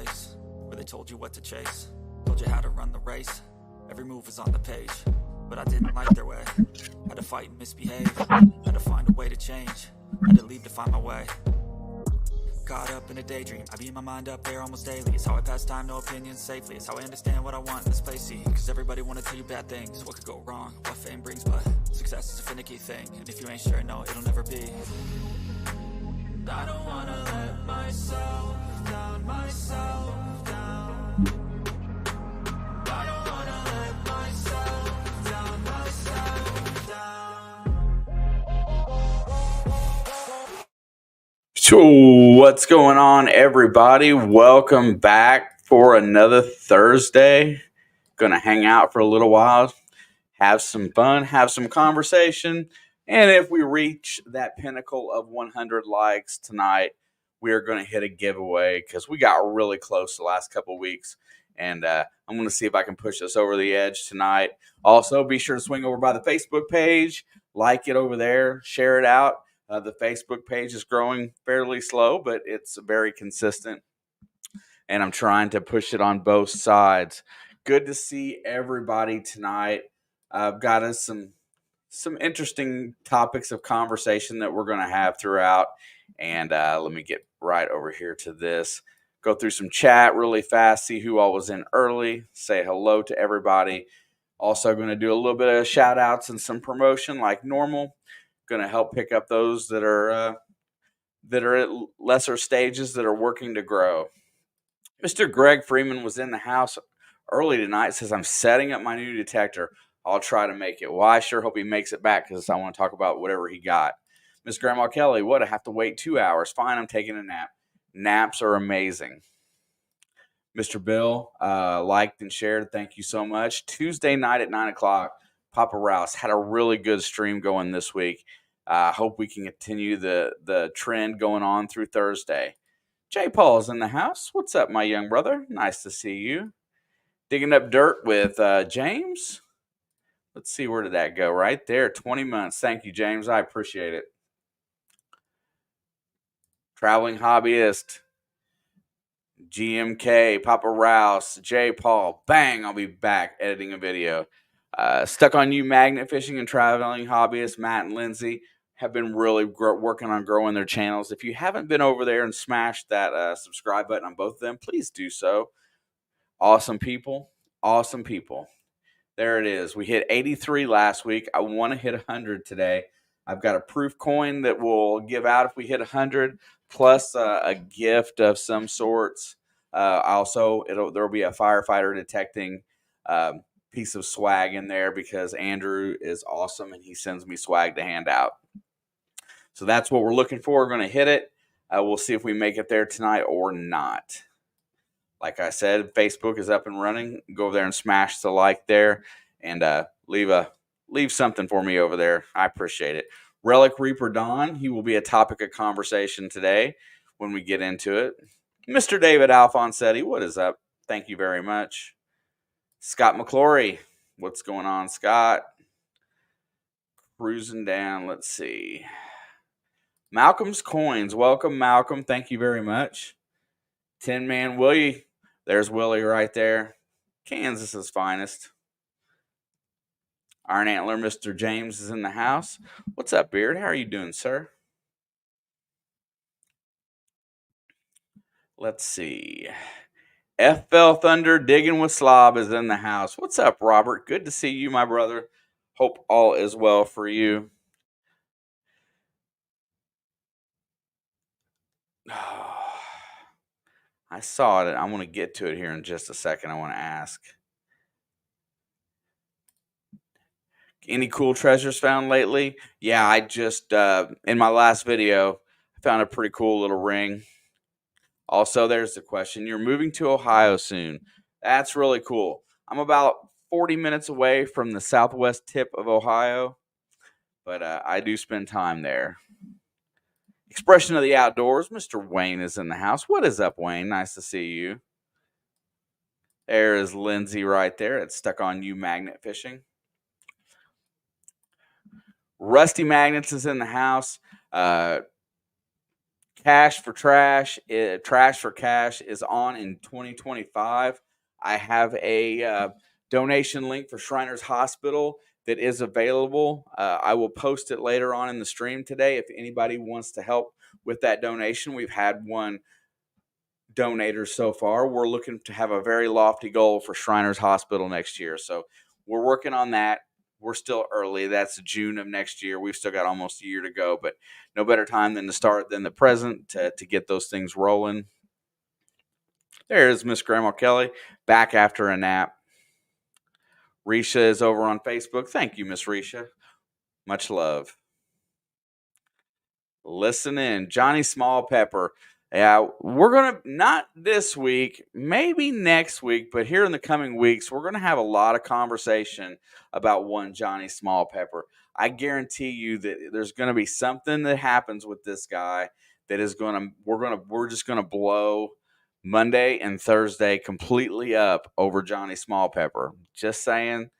place where they told you what to chase, told you how to run the race. Every move was on the page, but I didn't like their way. Had to fight and misbehave, had to find a way to change, had to leave to find my way. Caught up in a daydream, I beat my mind up there almost daily. It's how I pass time, no opinions safely. It's how I understand what I want in this place, see. Cause everybody wanna tell you bad things, what could go wrong, what fame brings. But success is a finicky thing, and if you ain't sure, no, it'll never be. I don't wanna let myself down, myself down. I don't wanna let myself down, myself down. So what's going on, everybody? Welcome back for another Thursday. Gonna hang out for a little while, have some fun, have some conversation. And if we reach that pinnacle of 100 likes tonight, we are going to hit a giveaway because we got really close the last couple of weeks. And I'm going to see if I can push us over the edge tonight. Also, be sure to swing over by the Facebook page, like it over there, share it out. The Facebook page is growing fairly slow, but it's very consistent. And I'm trying to push it on both sides. Good to see everybody tonight. I've got us some interesting topics of conversation that we're going to have throughout. And let me get right over here to this. Go through some chat really fast, see who all was in early, say hello to everybody. Also going to do a little bit of shout outs and some promotion like normal. Going to help pick up those that are at lesser stages that are working to grow. Mr. Greg Freeman was in the house early tonight. Says, I'm setting up my new detector. I'll try to make it. Well, I sure hope he makes it back because I want to talk about whatever he got. Miss Grandma Kelly, what? I have to wait 2 hours. Fine, I'm taking a nap. Naps are amazing. Mr. Bill, liked and shared. Thank you so much. Tuesday night at 9 o'clock, Papa Rouse had a really good stream going this week. I hope we can continue the trend going on through Thursday. J. Paul's in the house. What's up, my young brother? Nice to see you. Digging up dirt with James. Let's see, where did that go? Right there, 20 months. Thank you, James. I appreciate it. Traveling hobbyist, GMK, Papa Rouse, J. Paul. Bang, I'll be back editing a video. Stuck on You Magnet Fishing and Traveling Hobbyist, Matt and Lindsay, have been really working on growing their channels. If you haven't been over there and smashed that subscribe button on both of them, please do so. Awesome people. Awesome people. There it is. We hit 83 last week. I want to hit 100 today. I've got a proof coin that we'll give out if we hit 100, plus a gift of some sorts. Also, there'll be a firefighter detecting piece of swag in there because Andrew is awesome and he sends me swag to hand out. So that's what we're looking for. We're going to hit it. We'll see if we make it there tonight or not. Like I said, Facebook is up and running. Go over there and smash the like there, and leave something for me over there. I appreciate it. Relic Reaper Don, he will be a topic of conversation today when we get into it. Mr. David Alfonsetti, what is up? Thank you very much. Scott McClory, what's going on, Scott? Cruising down, let's see. Malcolm's Coins, welcome, Malcolm. Thank you very much. Tin Man Willie. There's Willie right there. Kansas's finest. Iron Antler, Mr. James is in the house. What's up, Beard? How are you doing, sir? Let's see. FL Thunder Digging with Slob is in the house. What's up, Robert? Good to see you, my brother. Hope all is well for you. I saw it. I'm going to get to it here in just a second. I want to ask. Any cool treasures found lately? Yeah, I just, in my last video, I found a pretty cool little ring. Also, there's the question. You're moving to Ohio soon. That's really cool. I'm about 40 minutes away from the southwest tip of Ohio, but I do spend time there. Expression of the Outdoors, Mr. Wayne is in the house. What is up, Wayne? Nice to see you. There is Lindsay right there. It's Stuck on You Magnet Fishing. Rusty Magnets is in the house. Cash for Trash, Trash for Cash is on in 2025. I have a donation link for Shriners Hospital that is available. I will post it later on in the stream today if anybody wants to help with that donation. We've had one donator so far. We're looking to have a very lofty goal for Shriners Hospital next year. So we're working on that. We're still early. That's June of next year. We've still got almost a year to go, but no better time than to start than the present to get those things rolling. There's Miss Grandma Kelly back after a nap. Risha is over on Facebook. Thank you, Miss Risha. Much love. Listen in. Johnny Small Pepper. Yeah, we're going to, not this week, maybe next week, but here in the coming weeks, we're going to have a lot of conversation about one Johnny Small Pepper. I guarantee you that there's going to be something that happens with this guy that is we're just going to blow Monday and Thursday completely up over Johnny Small Pepper. Just saying,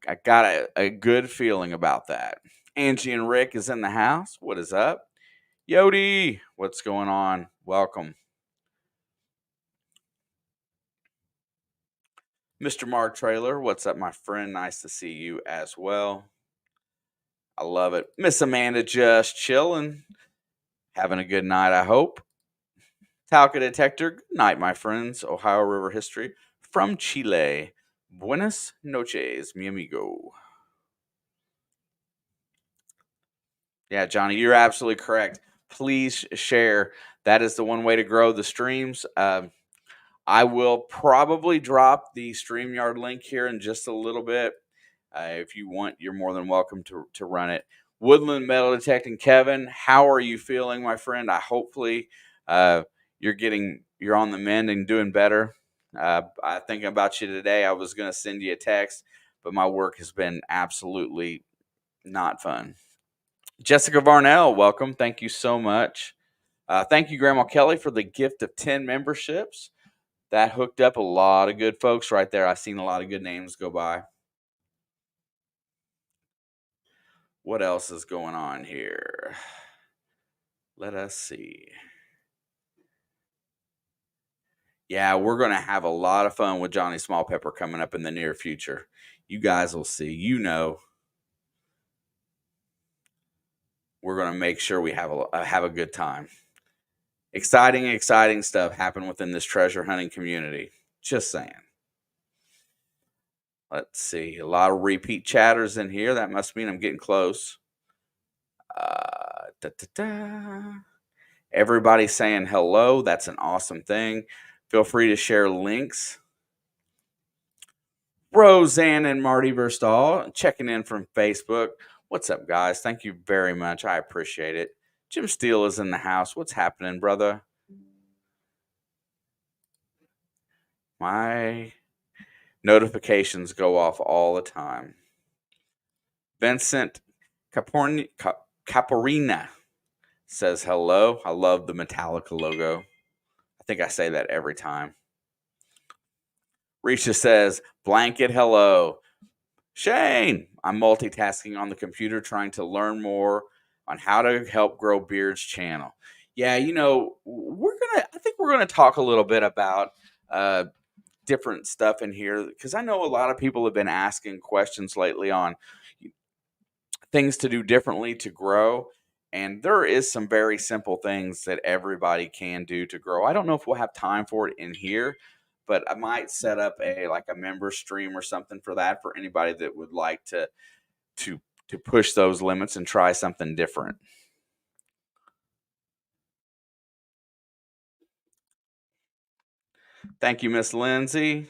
I got a good feeling about that. Angie and Rick is in the house. What is up? Yodi, what's going on? Welcome. Mr. Mark Trailer, what's up, my friend? Nice to see you as well. I love it. Miss Amanda just chilling. Having a good night, I hope. Talca Detector, good night, my friends. Ohio River History from Chile. Buenas noches, mi amigo. Yeah, Johnny, you're absolutely correct. Please share. That is the one way to grow the streams. I will probably drop the StreamYard link here in just a little bit. If you want, you're more than welcome to run it. Woodland Metal Detecting Kevin, how are you feeling, my friend? I hopefully you're on the mend and doing better. I thinking about you today. I was going to send you a text, but my work has been absolutely not fun. Jessica Varnell, welcome. Thank you so much. Thank you, Grandma Kelly, for the gift of 10 memberships. That hooked up a lot of good folks right there. I've seen a lot of good names go by. What else is going on here? Let us see. Yeah, we're going to have a lot of fun with Johnny Small Pepper coming up in the near future. You guys will see. We're going to make sure we have a good time. Exciting stuff happen within this treasure hunting community. Just saying. Let's see. A lot of repeat chatters in here. That must mean I'm getting close. Da, da, da. Everybody saying hello. That's an awesome thing. Feel free to share links. Roseanne and Marty Verstal checking in from Facebook. What's up, guys? Thank you very much. I appreciate it. Jim Steele is in the house. What's happening, brother? My notifications go off all the time. Vincent Caporina says hello. I love the Metallica logo. I think I say that every time. Risha says, blanket hello. Shane, I'm multitasking on the computer trying to learn more on how to help grow Beard's channel. Yeah, I think we're gonna talk a little bit about different stuff in here because I know a lot of people have been asking questions lately on things to do differently to grow. And there is some very simple things that everybody can do to grow. I don't know if we'll have time for it in here, but I might set up a member stream or something for that for anybody that would like to push those limits and try something different. Thank you, Miss Lindsay.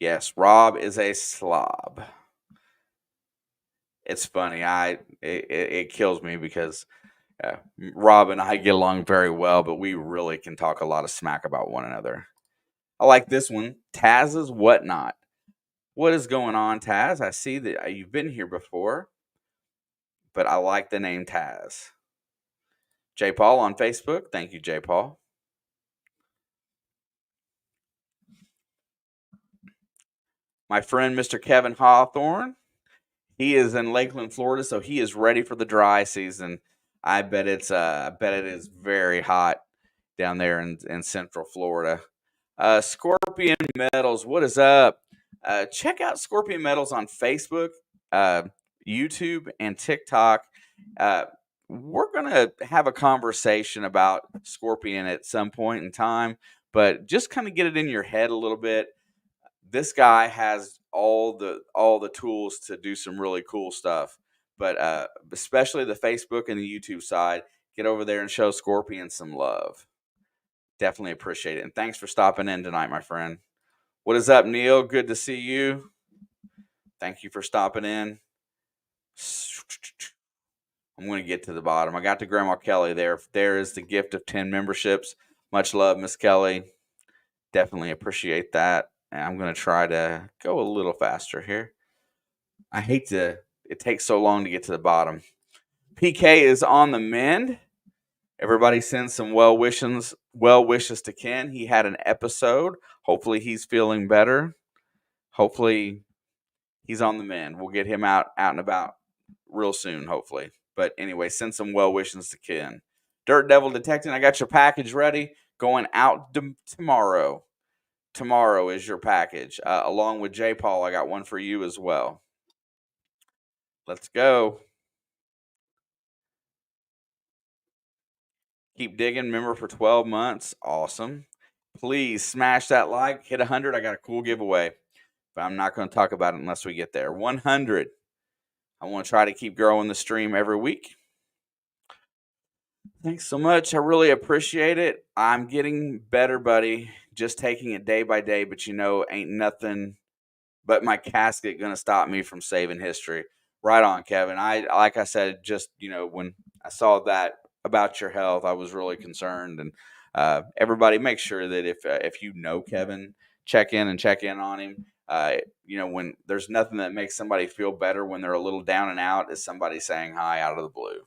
Yes, Rob is a slob. It's funny. It kills me because Rob and I get along very well, but we really can talk a lot of smack about one another. I like this one. Taz's Whatnot. What is going on, Taz? I see that you've been here before, but I like the name Taz. J. Paul on Facebook. Thank you, J. Paul. My friend, Mr. Kevin Hawthorne. He is in Lakeland, Florida, so he is ready for the dry season. I bet it is very hot down there in Central Florida. Scorpion Metals, what is up? Check out Scorpion Metals on Facebook, uh, YouTube, and TikTok. Uh, we're gonna have a conversation about Scorpion at some point in time, but just kind of get it in your head a little bit. This guy has all the tools to do some really cool stuff. But especially the Facebook and the YouTube side, get over there and show Scorpion some love. Definitely appreciate it. And thanks for stopping in tonight, my friend. What is up, Neil? Good to see you. Thank you for stopping in. I'm going to get to the bottom. I got to Grandma Kelly there. There is the gift of 10 memberships. Much love, Miss Kelly. Definitely appreciate that. And I'm going to try to go a little faster here. I hate to, it takes so long to get to the bottom. PK is on the mend. Everybody sends some well wishes to Ken. He had an episode. Hopefully he's feeling better. Hopefully he's on the mend. We'll get him out and about real soon, hopefully. But anyway, send some well wishes to Ken. Dirt Devil Detecting, I got your package ready. Going out tomorrow. Tomorrow is your package. Along with J. Paul, I got one for you as well. Let's go. Keep digging. Member for 12 months. Awesome. Please smash that like. Hit 100. I got a cool giveaway. But I'm not going to talk about it unless we get there. 100. I want to try to keep growing the stream every week. Thanks so much. I really appreciate it. I'm getting better, buddy. Just taking it day by day. But ain't nothing but my casket going to stop me from saving history. Right on, Kevin. Like I said, just, when I saw that about your health, I was really concerned. And everybody, make sure that if you know Kevin, check in on him. When there's nothing that makes somebody feel better when they're a little down and out is somebody saying hi out of the blue.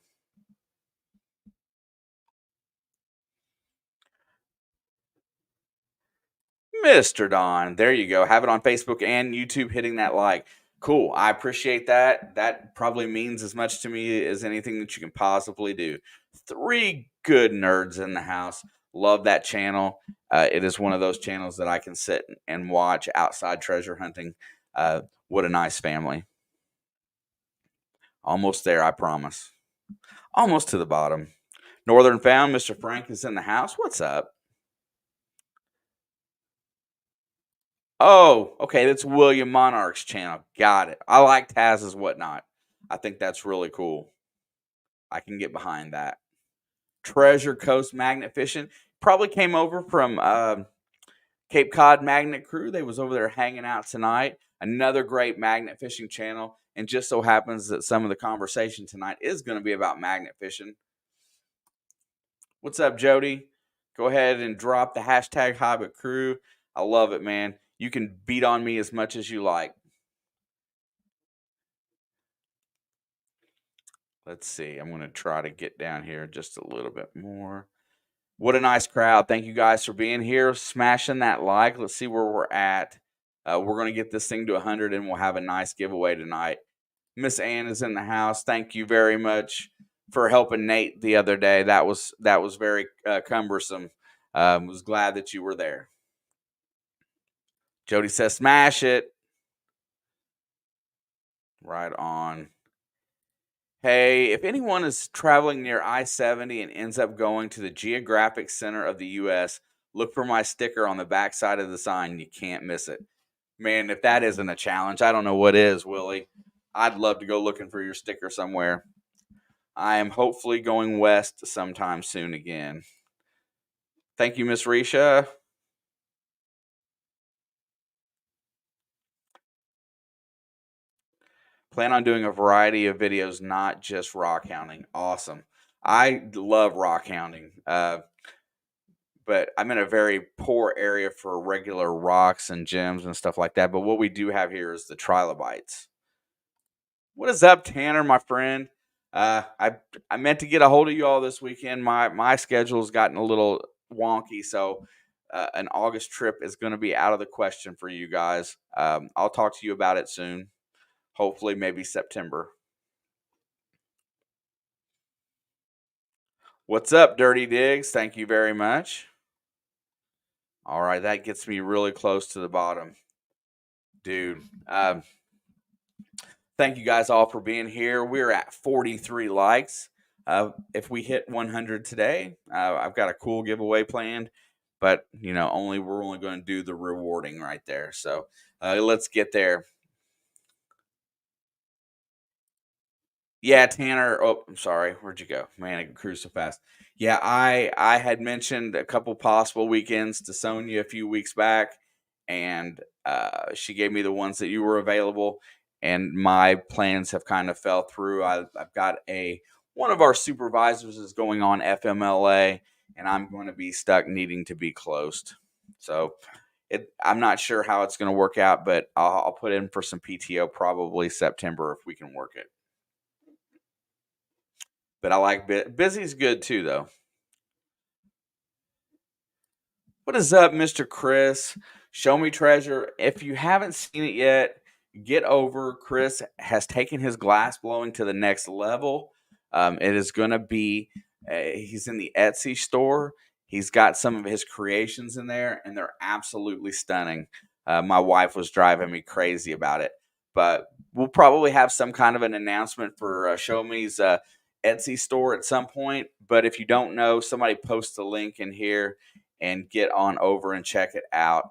Mr. Don, there you go. Have it on Facebook and YouTube, hitting that like. Cool. I appreciate that. That probably means as much to me as anything that you can possibly do. 3 good nerds in the house. Love that channel. It is one of those channels that I can sit and watch outside treasure hunting. What a nice family. Almost there, I promise. Almost to the bottom. Northern Found, Mr. Frank is in the house. What's up? Oh, okay. That's William Monarch's channel. Got it. I like Taz's Whatnot. I think that's really cool. I can get behind that. Treasure Coast Magnet Fishing probably came over from Cape Cod Magnet Crew. They was over there hanging out tonight. Another great magnet fishing channel. And just so happens that some of the conversation tonight is going to be about magnet fishing. What's up, Jody? Go ahead and drop the hashtag Hobbit Crew. I love it, man. You can beat on me as much as you like. Let's see. I'm going to try to get down here just a little bit more. What a nice crowd. Thank you guys for being here, smashing that like. Let's see where we're at. We're going to get this thing to 100 and we'll have a nice giveaway tonight. Miss Ann is in the house. Thank you very much for helping Nate the other day. That was very cumbersome. Was glad that you were there. Jody says, smash it. Right on. Hey, if anyone is traveling near I-70 and ends up going to the geographic center of the U.S., look for my sticker on the back side of the sign. You can't miss it. Man, if that isn't a challenge, I don't know what is, Willie. I'd love to go looking for your sticker somewhere. I am hopefully going west sometime soon again. Thank you, Miss Risha. Plan on doing a variety of videos, not just rock hounding. Awesome. I love rock hounding. But I'm in a very poor area for regular rocks and gems and stuff like that. But what we do have here is the trilobites. What is up, Tanner, my friend? I meant to get a hold of you all this weekend. My schedule's gotten a little wonky, so an August trip is going to be out of the question for you guys. I'll talk to you about it soon. Hopefully, maybe September. What's up, Dirty Diggs? Thank you very much. All right, that gets me really close to the bottom, dude. Thank you guys all for being here. We're at 43 likes. If we hit 100 today, I've got a cool giveaway planned, but we're only going to do the rewarding right there. So let's get there. Yeah, Tanner. Oh, I'm sorry. Where'd you go? Man, it grew so fast. Yeah, I had mentioned a couple possible weekends to Sonia a few weeks back, and she gave me the ones that you were available, and my plans have kind of fell through. I've got one of our supervisors is going on FMLA, and I'm going to be stuck needing to be closed. So I'm not sure how it's going to work out, but I'll put in for some PTO probably September if we can work it. But I like busy's good too, though. What is up, Mr. Chris? Show me treasure. If you haven't seen it yet, get over. Chris has taken his glass blowing to the next level. It is going to be, he's in the Etsy store. He's got some of his creations in there, and they're absolutely stunning. My wife was driving me crazy about it. But we'll probably have some kind of an announcement for Show Me's Etsy store at some point. But if you don't know, somebody post a link in here and get on over and check it out.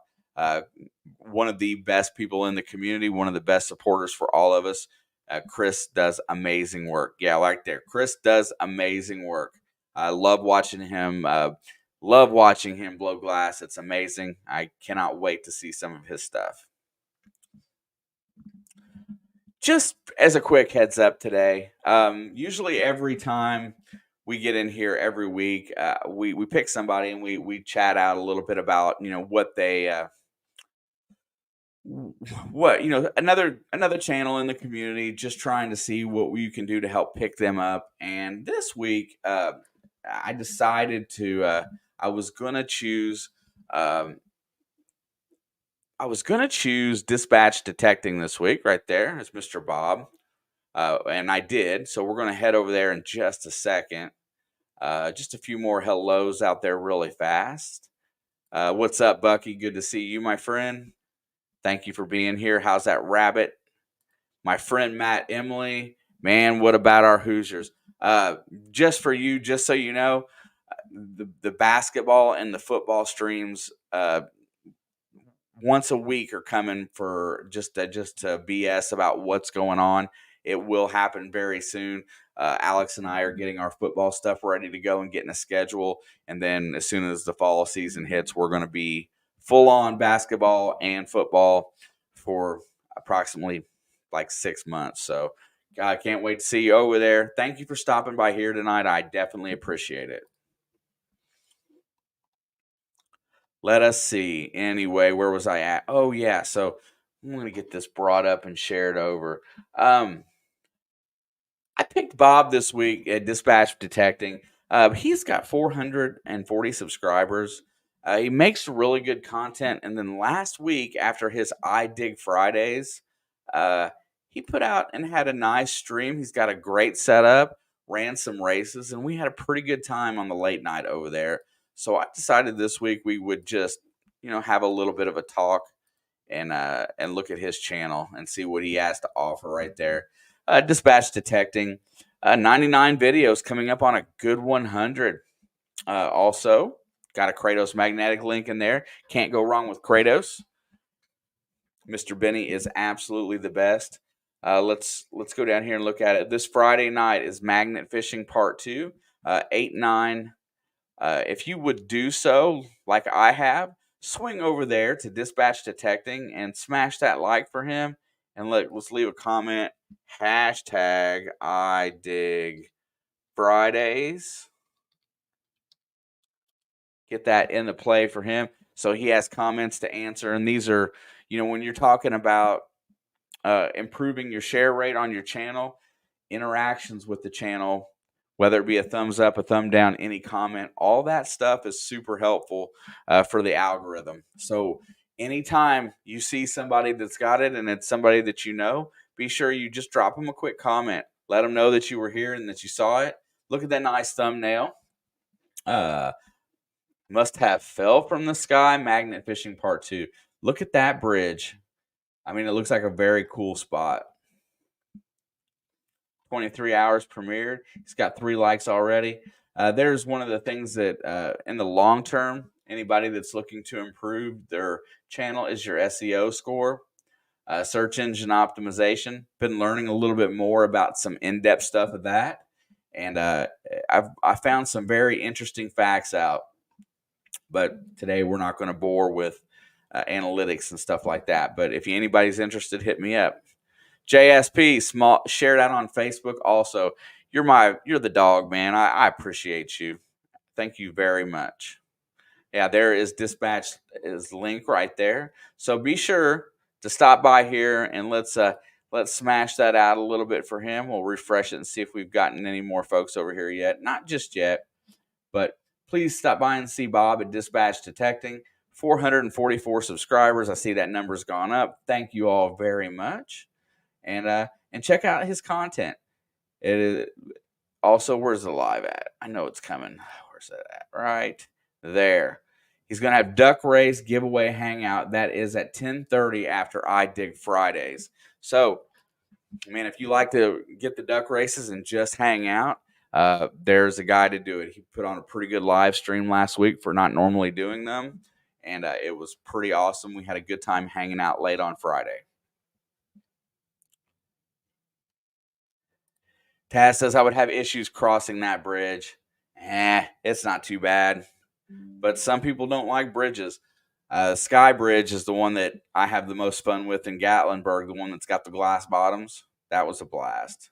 One of the best people in the community, one of the best supporters for all of us. Chris does amazing work. Yeah, right there. Chris does amazing work. I love watching him. Love watching him blow glass. It's amazing. I cannot wait to see some of his stuff. Just as a quick heads up today, usually every time we get in here every week, we pick somebody and we chat out a little bit about what they another channel in the community, just trying to see what you can do to help pick them up. And this week, I decided to I was gonna choose. I was gonna choose dispatch detecting this week. Right there is Mr. Bob. And I did. So we're going to head over there in just a second. Just a few more hellos out there really fast. What's up, Bucky? Good to see you, my friend. Thank you for being here. How's that rabbit? My friend Matt Emily. Man, what about our Hoosiers? Just for you, just so you know, the basketball and the football streams once a week are coming for just to BS about what's going on. It will happen very soon. Alex and I are getting our football stuff ready to go and getting a schedule. And then as soon as the fall season hits, we're going to be full on basketball and football for approximately like 6 months. So I can't wait to see you over there. Thank you for stopping by here tonight. I definitely appreciate it. Let us see. Anyway, where was I at? Oh, yeah. So I'm going to get this brought up and shared over. I picked Bob this week at Dispatch Detecting. He's got 440 subscribers. He makes really good content. And then last week, after his I Dig Fridays, he put out and had a nice stream. He's got a great setup, ran some races, and we had a pretty good time on the late night over there. So I decided this week we would just, have a little bit of a talk and look at his channel and see what he has to offer right there. Dispatch Detecting, 99 videos coming up on a good 100. Also, got a Kratos magnetic link in there. Can't go wrong with Kratos. Mr. Benny is absolutely the best. Let's go down here and look at it. This Friday night is Magnet Fishing Part 2, 8-9. If you would do so, like I have, swing over there to Dispatch Detecting and smash that like for him. And let's leave a comment. Hashtag I dig Fridays. Get that in the play for him. So he has comments to answer. And these are, when you're talking about improving your share rate on your channel, interactions with the channel, whether it be a thumbs up, a thumb down, any comment, all that stuff is super helpful for the algorithm. So anytime you see somebody that's got it and it's somebody that be sure you just drop them a quick comment. Let them know that you were here and that you saw it. Look at that nice thumbnail. Must have fell from the sky. Magnet fishing part 2. Look at that bridge. I mean, it looks like a very cool spot. 23 hours premiered. He's got 3 likes already. There's one of the things that in the long term, anybody that's looking to improve their channel is your SEO score, search engine optimization. Been learning a little bit more about some in-depth stuff of that, and I found some very interesting facts out. But today we're not going to bore with analytics and stuff like that. But if anybody's interested, hit me up. JSP, small, share that on Facebook. Also, you're the dog, man. I appreciate you. Thank you very much. Yeah, there is Dispatch is link right there. So be sure to stop by here and let's smash that out a little bit for him. We'll refresh it and see if we've gotten any more folks over here yet. Not just yet, but please stop by and see Bob at Dispatch Detecting. 444 subscribers. I see that number's gone up. Thank you all very much. And check out his content. It is also, where's the live at? I know it's coming. Where's that at? Right there. He's gonna have duck race giveaway hangout. That is at 10:30 after I Dig Fridays. So, man, if you like to get the duck races and just hang out, there's a guy to do it. He put on a pretty good live stream last week for not normally doing them, and it was pretty awesome. We had a good time hanging out late on Friday. Taz says I would have issues crossing that bridge. It's not too bad. But some people don't like bridges. Sky Bridge is the one that I have the most fun with in Gatlinburg, the one that's got the glass bottoms. That was a blast.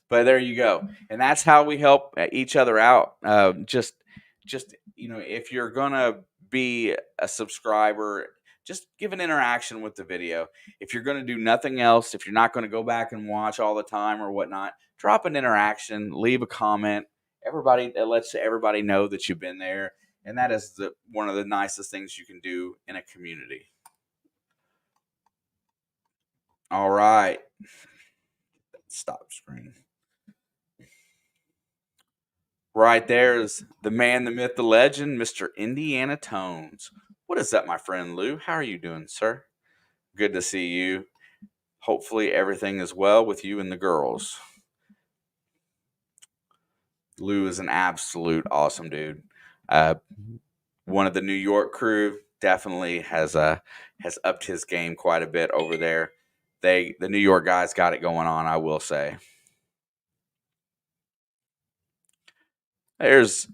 But there you go. And that's how we help each other out. Just if you're going to be a subscriber, just give an interaction with the video. If you're going to do nothing else, if you're not going to go back and watch all the time or whatnot, drop an interaction, leave a comment. It lets everybody know that you've been there. And that is one of the nicest things you can do in a community. All right. Stop screen. Right there is the man, the myth, the legend, Mr. Indiana Tones. What is up, my friend Lou? How are you doing, sir? Good to see you. Hopefully everything is well with you and the girls. Lou is an absolute awesome dude. One of the New York crew definitely has upped his game quite a bit over there. The New York guys got it going on, I will say. There's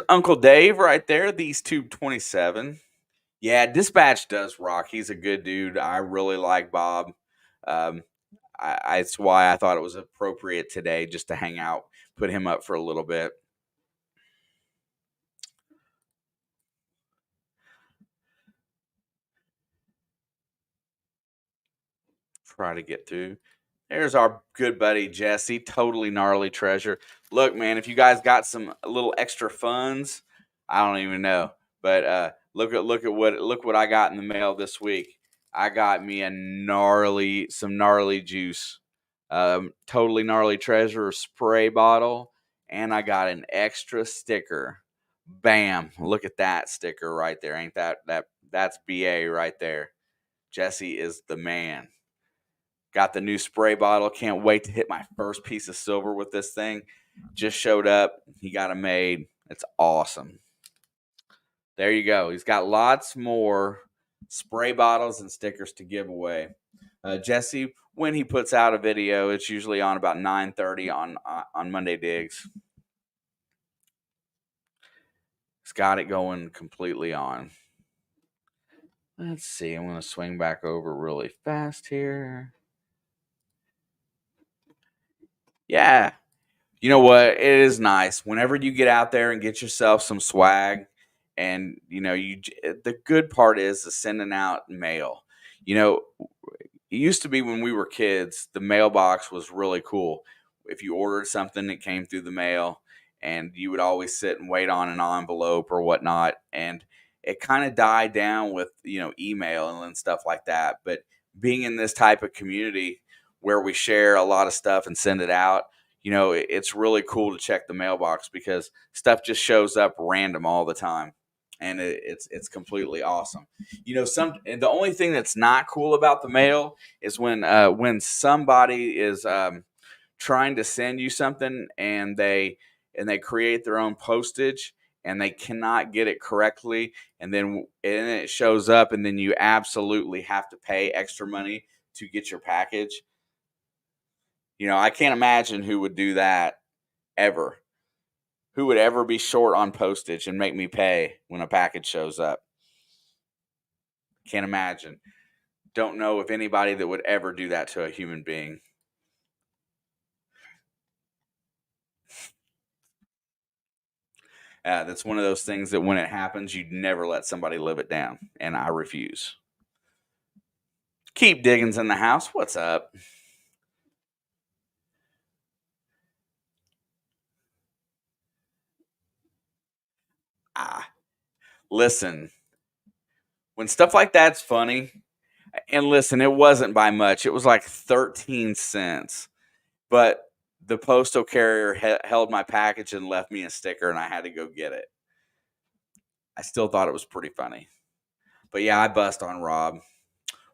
Uncle Dave right there, these Tube 27. Yeah, Dispatch does rock. He's a good dude. I really like Bob. It's why I thought it was appropriate today just to hang out, put him up for a little bit. Try to get through. There's our good buddy Jesse, totally gnarly treasure. Look, man, if you guys got some little extra funds, I don't even know, but look what I got in the mail this week. I got me some gnarly juice, totally gnarly treasure spray bottle, and I got an extra sticker. Bam! Look at that sticker right there. Ain't that's BA right there. Jesse is the man. Got the new spray bottle. Can't wait to hit my first piece of silver with this thing. Just showed up. He got it made. It's awesome. There you go. He's got lots more spray bottles and stickers to give away. Jesse, when he puts out a video, it's usually on about 9:30 on Monday Digs. He's got it going completely on. Let's see. I'm going to swing back over really fast here. Yeah. You know what? It is nice whenever you get out there and get yourself some swag. And, the good part is the sending out mail. It used to be when we were kids, the mailbox was really cool. If you ordered something, it came through the mail, and you would always sit and wait on an envelope or whatnot. And it kind of died down with, email and stuff like that. But being in this type of community where we share a lot of stuff and send it out, it's really cool to check the mailbox because stuff just shows up random all the time, and it's completely awesome. And the only thing that's not cool about the mail is when somebody is trying to send you something and they create their own postage and they cannot get it correctly, and it shows up and then you absolutely have to pay extra money to get your package. I can't imagine who would do that ever. Who would ever be short on postage and make me pay when a package shows up? Can't imagine. Don't know if anybody that would ever do that to a human being. That's one of those things that when it happens, you'd never let somebody live it down, and I refuse. Keep Diggins in the house. What's up? Ah, listen. When stuff like that's funny, and listen, it wasn't by much. It was like 13 cents, but the postal carrier held my package and left me a sticker, and I had to go get it. I still thought it was pretty funny. But yeah, I bust on Rob.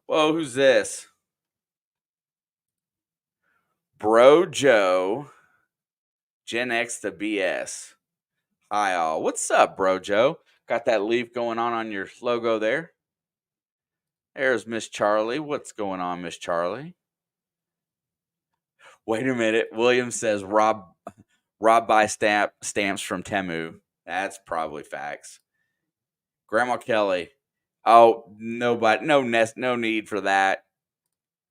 Whoa, who's this? Bro Joe, Gen X to BS. Hi, all. What's up, Bro Joe? Got that leaf going on your logo there. There's Miss Charlie. What's going on, Miss Charlie? Wait a minute. William says Rob buy stamps from Temu. That's probably facts. Grandma Kelly. Oh, nobody, no need for that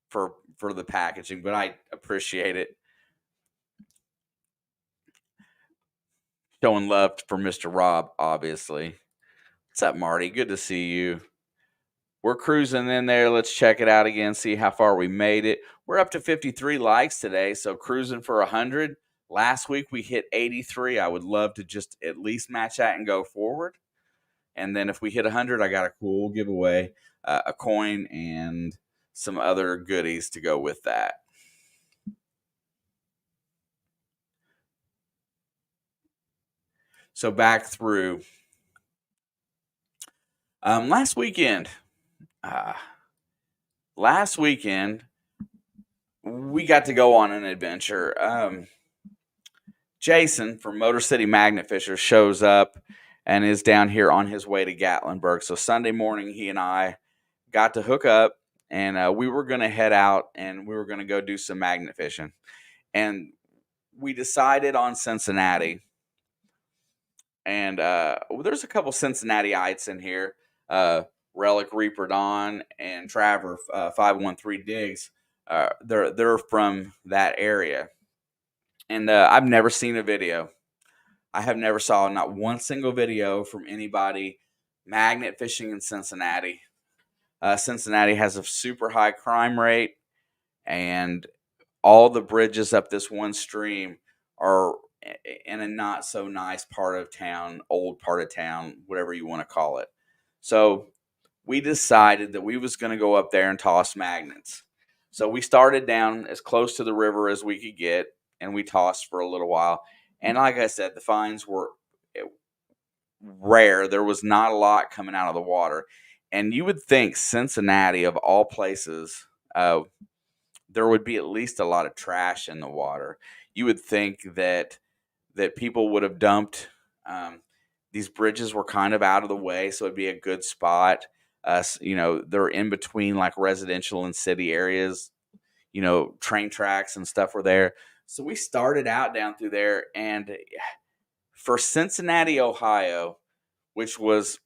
for the packaging, but I appreciate it. Showing love for Mr. Rob, obviously. What's up, Marty? Good to see you. We're cruising in there. Let's check it out again, see how far we made it. We're up to 53 likes today, so cruising for 100. Last week we hit 83. I would love to just at least match that and go forward. And then if we hit 100, I got a cool giveaway, a coin, and some other goodies to go with that. So back through last weekend. Uh, last weekend, we got to go on an adventure. Jason from Motor City Magnet Fisher shows up and is down here on his way to Gatlinburg. So Sunday morning, he and I got to hook up, and we were going to head out and we were going to go do some magnet fishing. And we decided on Cincinnati. And there's a couple Cincinnatiites in here. Relic Reaper Don and Traver 513 Digs. They're from that area. And I've never seen a video. I have never saw not one single video from anybody magnet fishing in Cincinnati. Cincinnati has a super high crime rate, and all the bridges up this one stream are in a not so nice part of town, old part of town, whatever you want to call it. So we decided that we was going to go up there and toss magnets. So we started down as close to the river as we could get, and we tossed for a little while. And like I said, the finds were rare. There was not a lot coming out of the water. And you would think Cincinnati, of all places, there would be at least a lot of trash in the water. You would think that people would have dumped. These bridges were kind of out of the way, so it'd be a good spot. They're in between like residential and city areas. Train tracks and stuff were there. So we started out down through there, and for Cincinnati, Ohio, which was,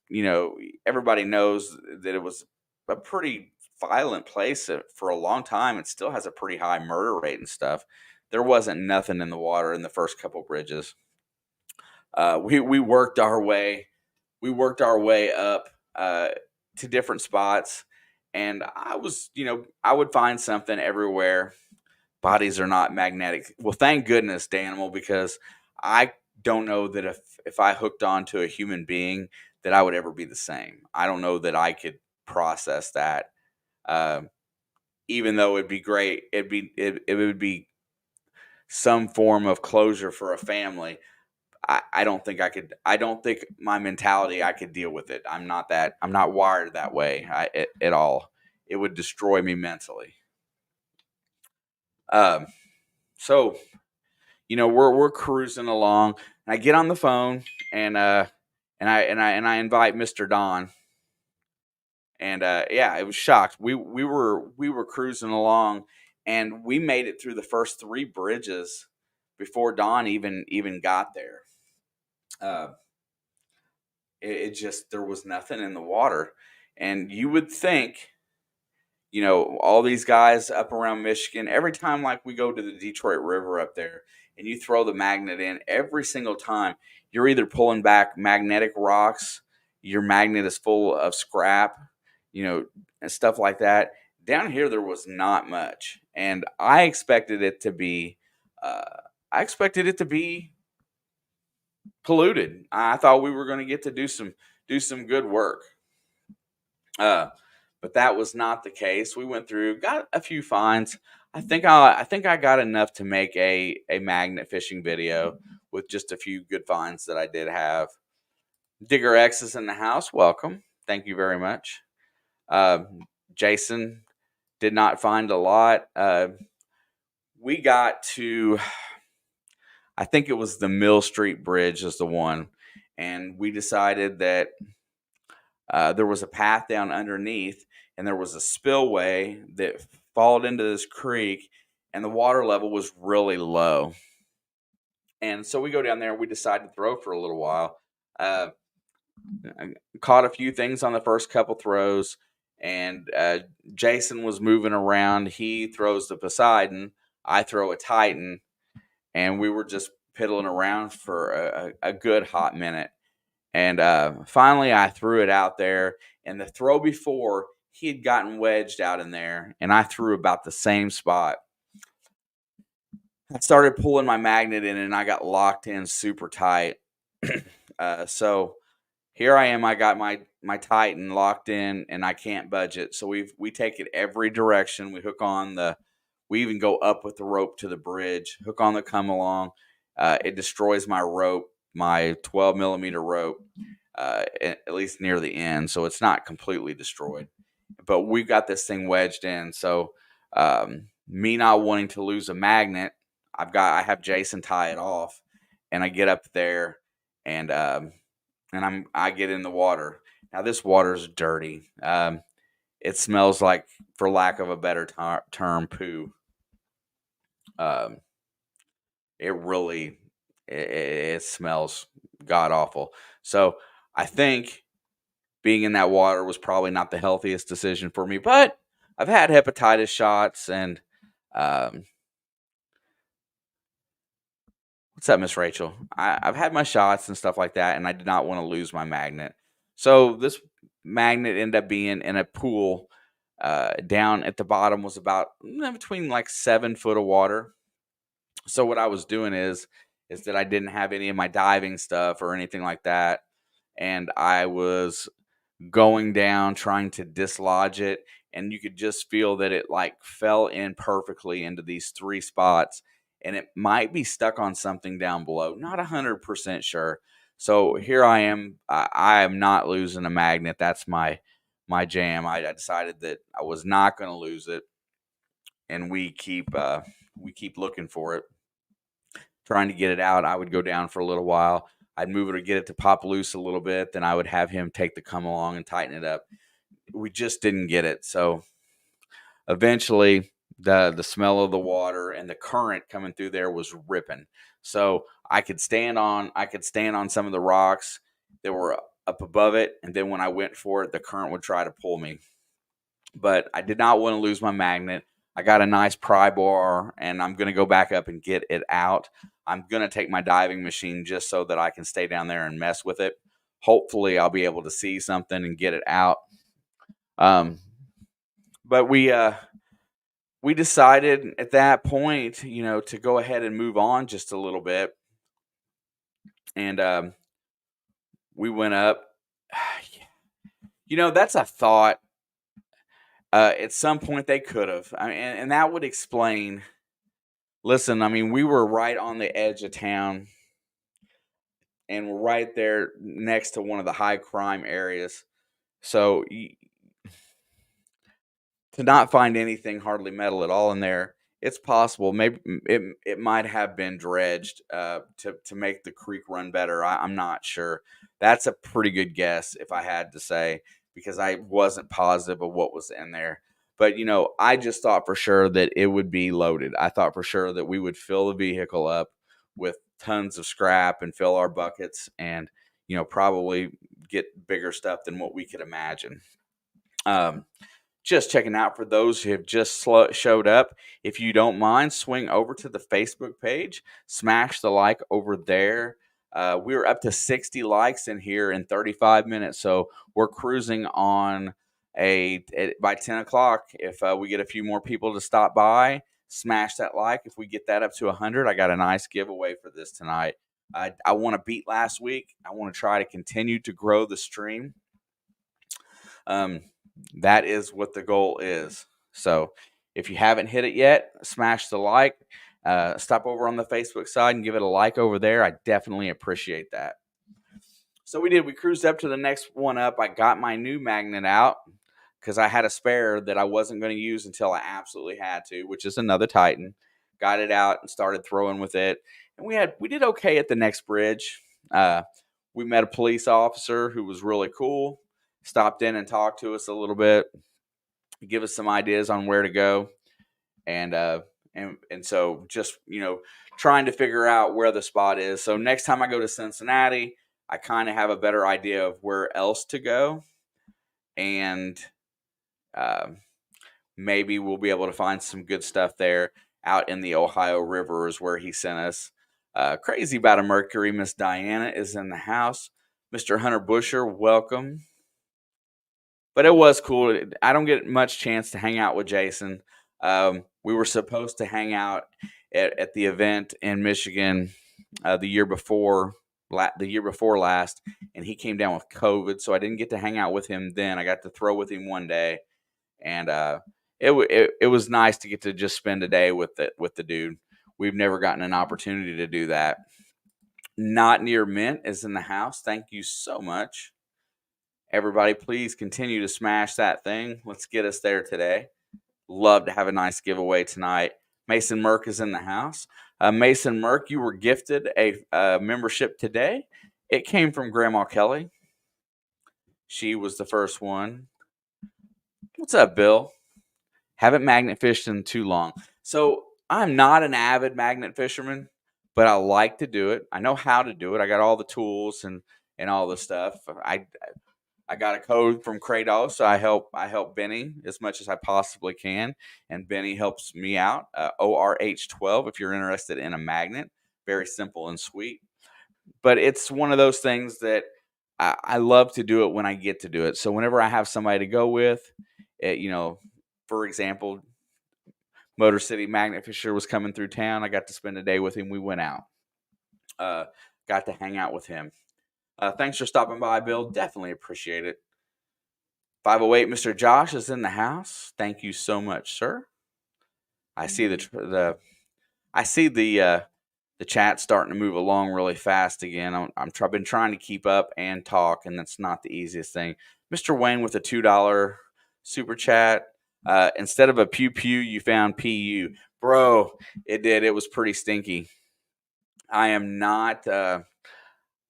everybody knows that it was a pretty violent place for a long time. It still has a pretty high murder rate and stuff. There wasn't nothing in the water in the first couple bridges. We worked our way, up to different spots, and I would find something everywhere. Bodies are not magnetic. Well, thank goodness, Danimal, because I don't know that if I hooked on to a human being that I would ever be the same. I don't know that I could process that. even though it'd be great, it would be some form of closure for a family. I don't think I could. I don't think my mentality I could deal with it. I'm not that. I'm not wired that way at all. It would destroy me mentally. Um, so we're cruising along, and I get on the phone, and I invite Mister Don, and yeah, it was shocked. We were cruising along, and we made it through the first three bridges before Don even got there. Uh, it just there was nothing in the water, and you would think, all these guys up around Michigan, every time like we go to the Detroit River up there and you throw the magnet in, every single time you're either pulling back magnetic rocks, your magnet is full of scrap, and stuff like that. Down here there was not much, and uh, I expected it to be polluted. I thought we were going to get to do some good work. Uh, but that was not the case. We went through, got a few finds. I think I got enough to make a magnet fishing video with just a few good finds that I did have. Digger X is in the house. Welcome. Thank you very much. Jason did not find a lot. We got to, I think it was the Mill Street Bridge is the one, and we decided that there was a path down underneath, and there was a spillway that followed into this creek, and the water level was really low. And so we go down there, and we decide to throw for a little while. Uh, I caught a few things on the first couple throws, and Jason was moving around. He throws the Poseidon, I throw a Titan, and we were just piddling around for a good hot minute. And finally, I threw it out there. And the throw before, he had gotten wedged out in there, and I threw about the same spot. I started pulling my magnet in, and I got locked in super tight. So here I am. I got my Titan locked in, and I can't budge it. So we take it every direction. We hook on the. We even go up with the rope to the bridge. Hook on the come along. It destroys my rope, my 12 millimeter rope, at least near the end. So it's not completely destroyed, but we got this thing wedged in. So me not wanting to lose a magnet, I have Jason tie it off, and I get up there, and I get in the water. Now this water is dirty. It smells like, for lack of a better term, poo. Um, it really it smells god awful. So I think being in that water was probably not the healthiest decision for me. But I've had hepatitis shots, and um, what's up, Miss Rachel? I've had my shots and stuff like that, and I did not want to lose my magnet. So this magnet ended up being in a pool. Down at the bottom was about between like 7 foot of water. So what I was doing is that I didn't have any of my diving stuff or anything like that, and I was going down trying to dislodge it, and you could just feel that it like fell in perfectly into these three spots, and it might be stuck on something down below, not 100% sure. So here I am. I am not losing a magnet. That's my jam. I decided that I was not going to lose it, and we keep looking for it, trying to get it out. I would go down for a little while. I'd move it or get it to pop loose a little bit. Then I would have him take the come along and tighten it up. We just didn't get it. So eventually, the smell of the water and the current coming through there was ripping. So I could stand on some of the rocks that were up above it, and then when I went for it, the current would try to pull me. But I did not want to lose my magnet. I got a nice pry bar, and I'm going to go back up and get it out. I'm going to take my diving machine just so that I can stay down there and mess with it. Hopefully, I'll be able to see something and get it out. Um, but we decided at that point, to go ahead and move on just a little bit, and we went up. That's a thought. At some point, they could have. I mean, and that would explain. Listen, I mean, we were right on the edge of town, and we're right there next to one of the high crime areas. So to not find anything hardly metal at all in there, it's possible. Maybe it might have been dredged to make the creek run better. I'm not sure. That's a pretty good guess if I had to say, because I wasn't positive of what was in there. But I just thought for sure that it would be loaded. I thought for sure that we would fill the vehicle up with tons of scrap and fill our buckets, and probably get bigger stuff than what we could imagine. Um, just checking out for those who have just showed up. If you don't mind, swing over to the Facebook page, smash the like over there. We're up to 60 likes in here in 35 minutes, so we're cruising on by 10 o'clock. If we get a few more people to stop by, smash that like. If we get that up to 100, I got a nice giveaway for this tonight. I want to beat last week. I want to try to continue to grow the stream. Um, that is what the goal is. So if you haven't hit it yet, smash the like. Stop over on the Facebook side and give it a like over there. I definitely appreciate that. So we did. We cruised up to the next one up. I got my new magnet out because I had a spare that I wasn't going to use until I absolutely had to, which is another Titan. Got it out and started throwing with it, and we did okay at the next bridge. We met a police officer who was really cool. Stopped in and talked to us a little bit, give us some ideas on where to go, and so just trying to figure out where the spot is. So next time I go to Cincinnati, I kind of have a better idea of where else to go, and maybe we'll be able to find some good stuff there out in the Ohio River is where he sent us. Crazy about a Mercury. Miss Diana is in the house. Mr. Hunter Busher, welcome. But it was cool. I don't get much chance to hang out with Jason. We were supposed to hang out at the event in Michigan the year before last, and he came down with COVID, so I didn't get to hang out with him then. I got to throw with him one day, and it was nice to get to just spend a day with the dude. We've never gotten an opportunity to do that. Not Near Mint is in the house. Thank you so much. Everybody, please continue to smash that thing. Let's get us there today. Love to have a nice giveaway tonight. Mason Merck is in the house. Mason Merck, you were gifted a membership today. It came from Grandma Kelly. She was the first one. What's up, Bill? Haven't magnet fished in too long. So I'm not an avid magnet fisherman, but I like to do it. I know how to do it. I got all the tools and all the stuff. I got a code from Kratos, so I help Benny as much as I possibly can, and Benny helps me out. ORH12 if you're interested in a magnet. Very simple and sweet. But it's one of those things that I love to do it when I get to do it. So whenever I have somebody to go with, for example, Motor City Magnet Fisher was coming through town. I got to spend a day with him. We went out. Got to hang out with him. Thanks for stopping by, Bill. Definitely appreciate it. 508 Mr. Josh is in the house. Thank you so much, sir. I see the chat starting to move along really fast again. I've been trying to keep up and talk, and that's not the easiest thing. Mr. Wayne with a $2 super chat. Instead of a pew pew, you found PU. Bro, it did. It was pretty stinky. I am not.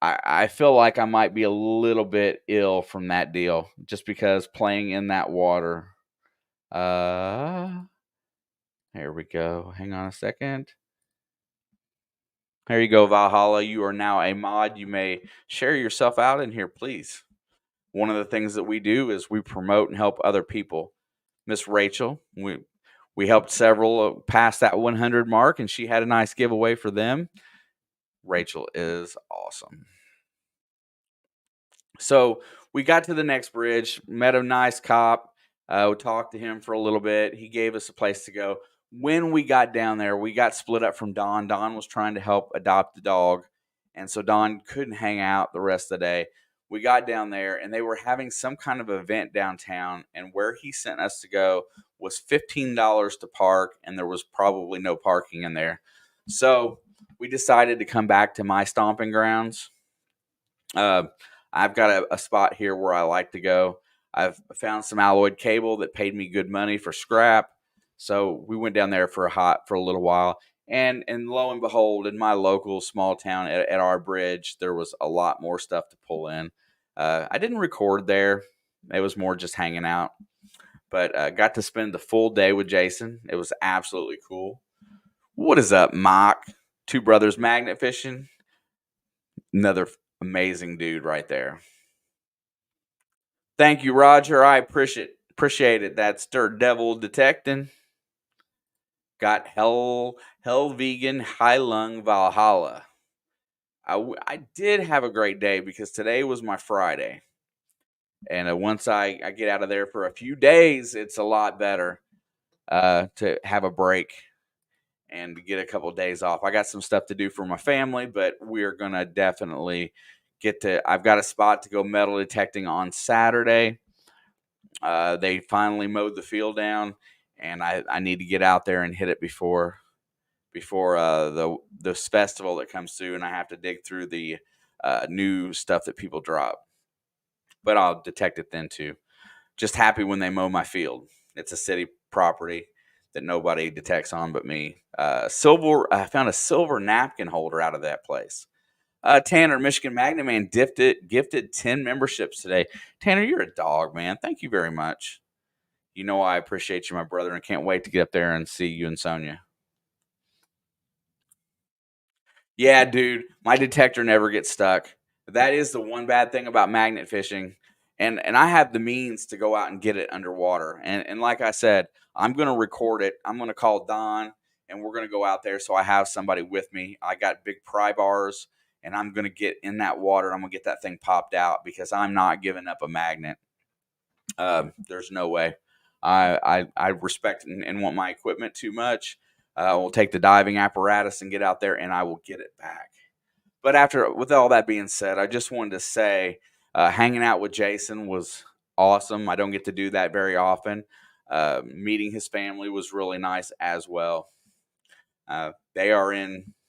I feel like I might be a little bit ill from that deal, just because playing in that water. Here we go. Hang on a second. There you go, Valhalla. You are now a mod. You may share yourself out in here, please. One of the things that we do is we promote and help other people. Miss Rachel, we helped several pass that 100 mark, and she had a nice giveaway for them. Rachel is awesome. So we got to the next bridge, met a nice cop. We talked to him for a little bit. He gave us a place to go. When we got down there, we got split up from Don. Don was trying to help adopt the dog, and so Don couldn't hang out the rest of the day. We got down there, and they were having some kind of event downtown, and where he sent us to go was $15 to park, and there was probably no parking in there. So we decided to come back to my stomping grounds. Uh, I've got a spot here where I like to go. I've found some alloyed cable that paid me good money for scrap. So we went down there for a little while. And lo and behold, in my local small town at our bridge, there was a lot more stuff to pull in. I didn't record there. It was more just hanging out. But got to spend the full day with Jason. It was absolutely cool. What is up, Mock? Two Brothers Magnet Fishing. Another amazing dude right there. Thank you, Roger. I appreciate it. That's Dirt Devil Detecting. Got Hell Vegan High Lung Valhalla. I did have a great day because today was my Friday. And once I get out of there for a few days, it's a lot better to have a break and get a couple of days off. I got some stuff to do for my family, but we're going to definitely I've got a spot to go metal detecting on Saturday. They finally mowed the field down, and I need to get out there and hit it before this festival that comes through, and I have to dig through the new stuff that people drop. But I'll detect it then too. Just happy when they mow my field. It's a city property that nobody detects on but me. I found a silver napkin holder out of that place. Tanner, Michigan Magnet Man, gifted 10 memberships today. Tanner, you're a dog, man. Thank you very much. You know I appreciate you, my brother, and I can't wait to get up there and see you and Sonia. Yeah, dude, my detector never gets stuck. That is the one bad thing about magnet fishing. And I have the means to go out and get it underwater. And like I said, I'm going to record it. I'm going to call Don, and we're going to go out there so I have somebody with me. I got big pry bars, and I'm going to get in that water. I'm going to get that thing popped out because I'm not giving up a magnet. There's no way. I respect and want my equipment too much. I will take the diving apparatus and get out there, and I will get it back. But with all that being said, I just wanted to say, hanging out with Jason was awesome. I don't get to do that very often. Meeting his family was really nice as well. They are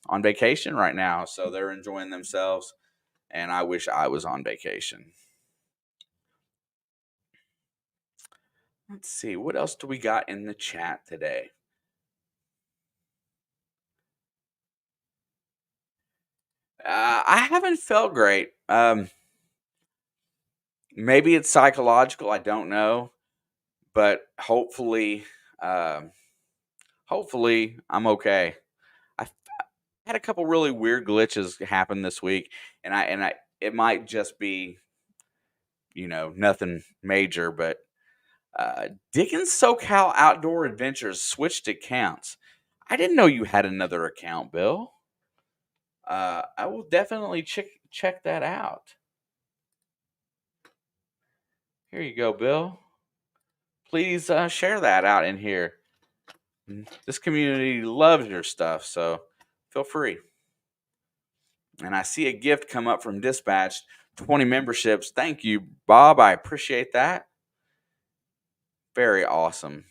on vacation right now, so they're enjoying themselves, and I wish I was on vacation. Let's see, what else do we got in the chat today? I haven't felt great. Maybe it's psychological. I don't know, but hopefully I'm okay. I had a couple really weird glitches happen this week, and it might just be nothing major, but Dickens SoCal Outdoor Adventures switched accounts. I didn't know you had another account, Bill. I will definitely check that out. Here you go, Bill. Please share that out in here. This community loves your stuff, so feel free. And I see a gift come up from Dispatch, 20 memberships. Thank you, Bob. I appreciate that. Very awesome.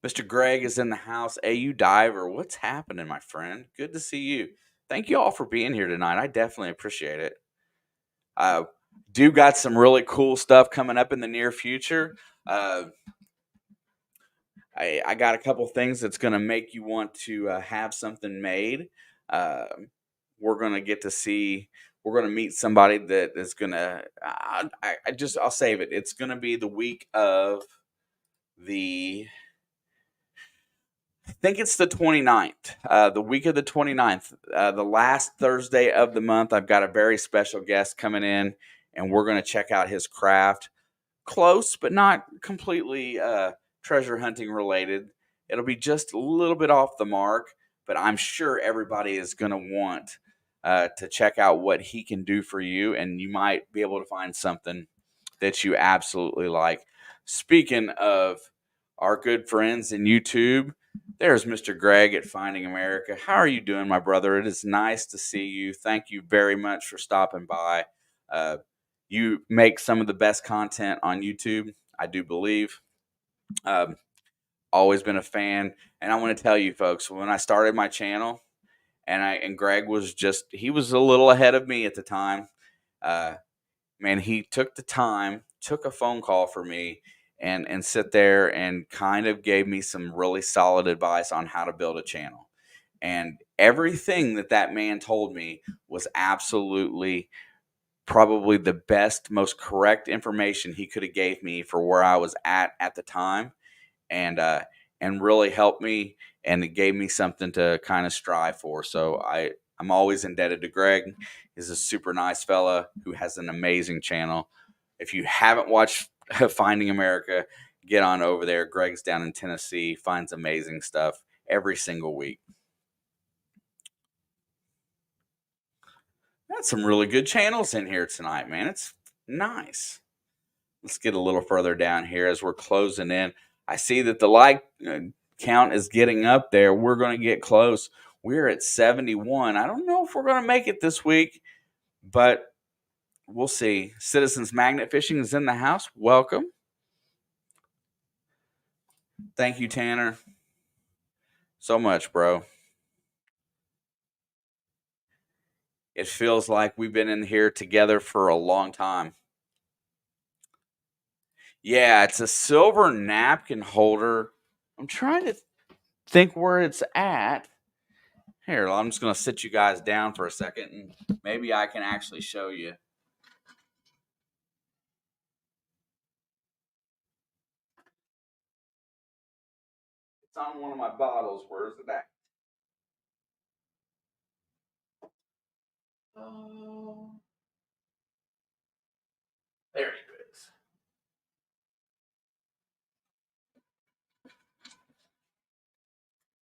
Mr. Greg is in the house. AU Diver, what's happening, my friend? Good to see you. Thank you all for being here tonight. I definitely appreciate it. Do got some really cool stuff coming up in the near future. I got a couple things that's going to make you want to have something made. We're going to get to see. We're going to meet somebody that is going to. I'll save it. It's going to be the week of the. I think it's the 29th, the week of the 29th, the last Thursday of the month. I've got a very special guest coming in, and we're going to check out his craft. Close, but not completely treasure hunting related. It'll be just a little bit off the mark, but I'm sure everybody is going to want to check out what he can do for you, and you might be able to find something that you absolutely like. Speaking of our good friends in YouTube, There's Mr. Greg at Finding America. How are you doing, my brother? It is nice to see you. Thank you very much for stopping by. Uh, you make some of the best content on YouTube, I do believe. Um, Always been a fan, and I want to tell you, folks, when I started my channel, and Greg was he was a little ahead of me at the time. Uh, Man, he took the time, took a phone call for me, and sit there and kind of gave me some really solid advice on how to build a channel. And everything that man told me was absolutely probably the best, most correct information he could have gave me for where I was at the time, and really helped me, and it gave me something to kind of strive for. So I'm always indebted to Greg. He's a super nice fella who has an amazing channel. If you haven't watched Finding America, get on over there. Greg's down in Tennessee, finds amazing stuff every single week. Got some really good channels in here tonight, man. It's nice. Let's get a little further down here as we're closing in. I see that the like count is getting up there. We're going to get close. We're at 71. I don't know if we're going to make it this week, but we'll see. Citizens Magnet Fishing is in the house. Welcome. Thank you, Tanner, so much, bro. It feels like we've been in here together for a long time. Yeah, it's a silver napkin holder. I'm trying to think where it's at. Here, I'm just going to sit you guys down for a second, and maybe I can actually show you. It's on one of my bottles. Where's it at? Oh, there it is.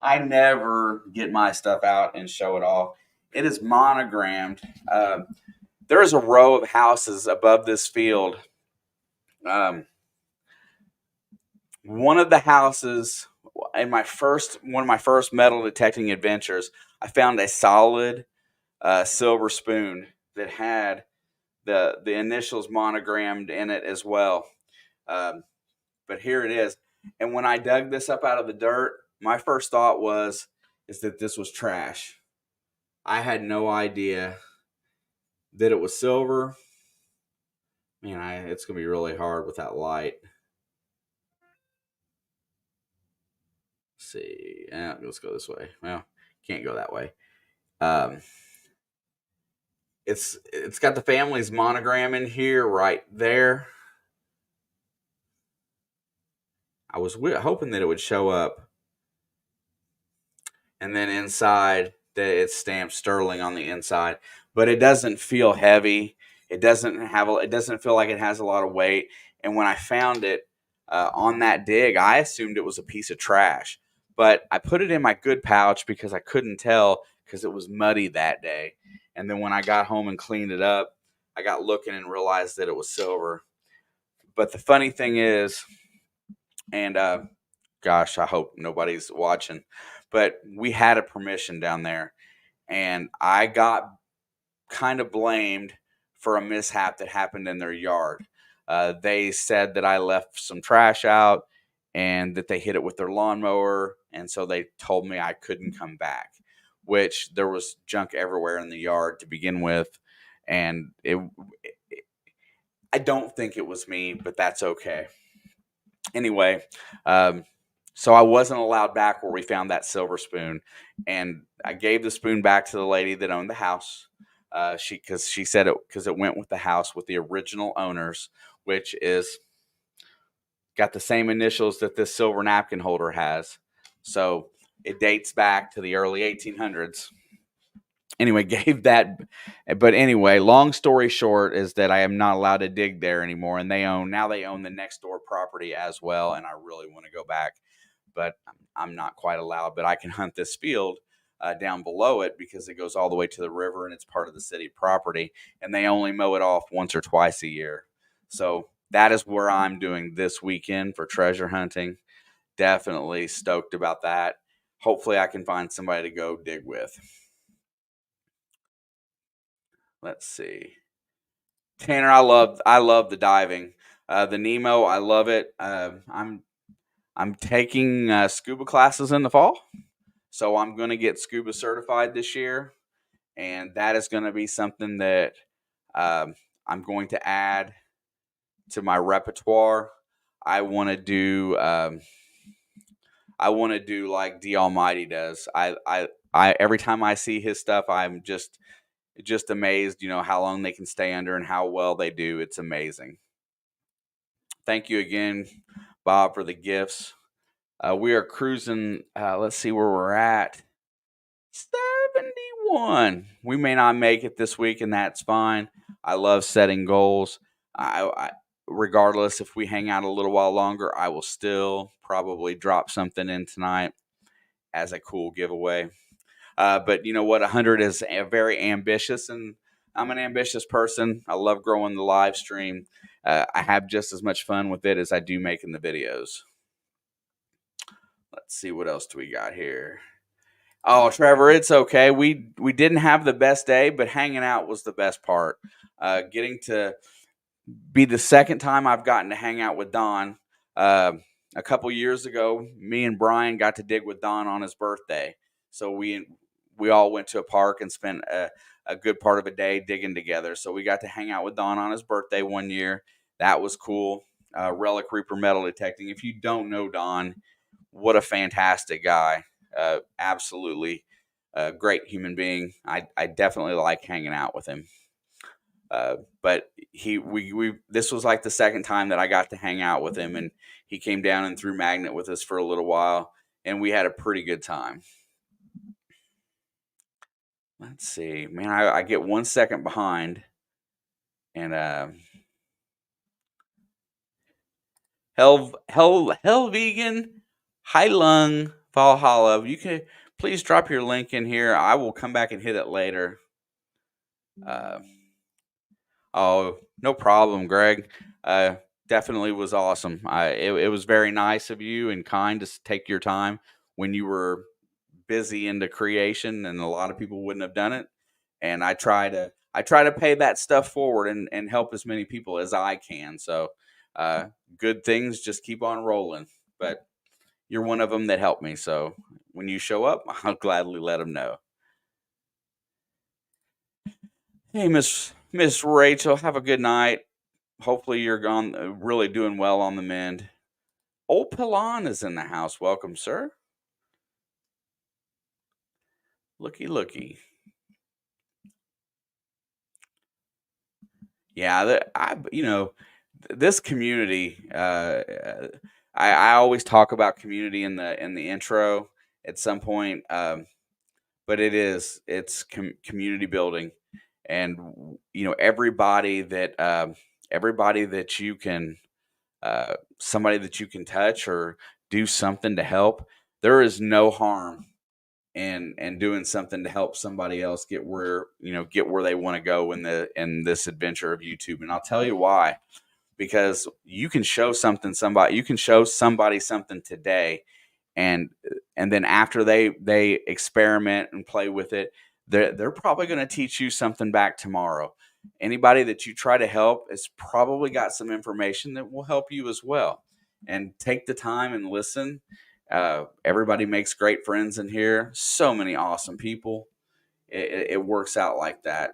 I never get my stuff out and show it off. It is monogrammed. There is a row of houses above this field. One of the houses in one of my first metal detecting adventures, I found a solid silver spoon that had the initials monogrammed in it as well. But here it is. And when I dug this up out of the dirt, my first thought is that this was trash. I had no idea that it was silver. Man, it's gonna be really hard with that light. Let's see, let's go this way. Well, can't go that way. Um, it's got the family's monogram in here right there. I was hoping that it would show up, and then inside that it's stamped Sterling on the inside, but it doesn't feel heavy. It doesn't feel like it has a lot of weight. And when I found it on that dig, I assumed it was a piece of trash, but I put it in my good pouch because I couldn't tell because it was muddy that day. And then when I got home and cleaned it up, I got looking and realized that it was silver. But the funny thing is, and gosh, I hope nobody's watching, but we had a permission down there, and I got kind of blamed for a mishap that happened in their yard. They said that I left some trash out and that they hit it with their lawnmower, and so they told me I couldn't come back, which there was junk everywhere in the yard to begin with, and I don't think it was me, but that's okay. Anyway, so I wasn't allowed back where we found that silver spoon, and I gave the spoon back to the lady that owned the house. Because she said it went with the house with the original owners, which is got the same initials that this silver napkin holder has. So it dates back to the early 1800s. Anyway, gave that, but anyway, long story short is that I am not allowed to dig there anymore, and they own the next door property as well, and I really want to go back, but I'm not quite allowed. But I can hunt this field down below it because it goes all the way to the river, and it's part of the city property, and they only mow it off once or twice a year. So that is where I'm doing this weekend for treasure hunting. Definitely stoked about that. hopefully I can find somebody to go dig with. Let's see. Tanner, I love the diving. The Nemo, I love it. I'm taking scuba classes in the fall, so I'm going to get scuba certified this year, and that is going to be something that um, I'm going to add to my repertoire. I want to do. I want to do like the Almighty does. I every time I see his stuff, I'm just amazed. You know how long they can stay under and how well they do. It's amazing. Thank you again, Bob, for the gifts. We are cruising. Let's see where we're at. 71. We may not make it this week, and that's fine. I love setting goals. I regardless if we hang out a little while longer, I will still probably drop something in tonight as a cool giveaway. But you know what? 100 is very ambitious, and I'm an ambitious person. I love growing the live stream. I have just as much fun with it as I do making the videos. Let's see what else do we got here. Oh, Trevor, it's okay. We didn't have the best day, but hanging out was the best part. Getting to be the second time I've gotten to hang out with Don. Uh, a couple years ago, me and Brian got to dig with Don on his birthday. So we all went to a park and spent a good part of a day digging together. So we got to hang out with Don on his birthday one year. That was cool. Relic Reaper metal detecting. If you don't know Don, what a fantastic guy. Absolutely great human being. I definitely like hanging out with him. But we this was like the second time that I got to hang out with him, and he came down and threw magnet with us for a little while, and we had a pretty good time. Let's see, man, I get 1 second behind, and hell vegan, high lung Valhalla. You can please drop your link in here. I will come back and hit it later. Uh, Oh, no problem, Greg. Uh, Definitely was awesome. It was very nice of you and kind to take your time when you were busy into creation, and a lot of people wouldn't have done it. And I try to pay that stuff forward and help as many people as I can. So, good things just keep on rolling. But you're one of them that helped me. So when you show up, I'll gladly let them know. Hey, Miss Rachel, have a good night. Hopefully you're gone really doing well on the mend. Old Pilon is in the house. Welcome, sir. Looky, looky. Yeah, this community. I always talk about community in the intro at some point, but it's community building, and everybody that you can somebody that you can touch or do something to help. There is no harm in doing something to help somebody else get where they want to go in this adventure of YouTube. And I'll tell you why. Because you can show somebody something today, and then after they experiment and play with it, they're probably going to teach you something back tomorrow. Anybody that you try to help has probably got some information that will help you as well. And take the time and listen. Everybody makes great friends in here. So many awesome people. It works out like that.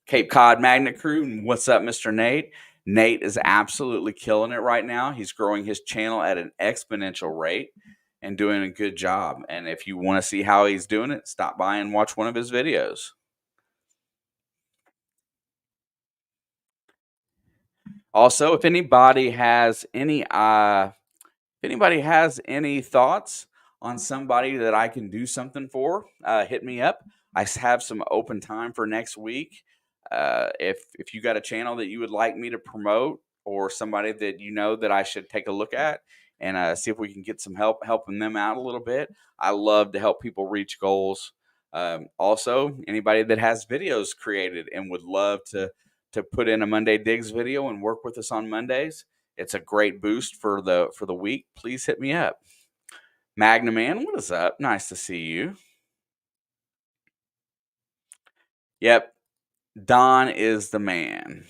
Cape Cod Magnet Crew. What's up, Mr. Nate? Nate is absolutely killing it right now. He's growing his channel at an exponential rate and doing a good job. And if you want to see how he's doing it, stop by and watch one of his videos. Also, if anybody has any thoughts on somebody that I can do something for, hit me up. I have some open time for next week. If you got a channel that you would like me to promote, or somebody that you know that I should take a look at and see if we can get some help helping them out a little bit. I love to help people reach goals. Also, anybody that has videos created and would love to put in a Monday Digs video and work with us on Mondays, it's a great boost for the week. Please hit me up. Magnum Man, what is up? Nice to see you. Yep, Don is the man.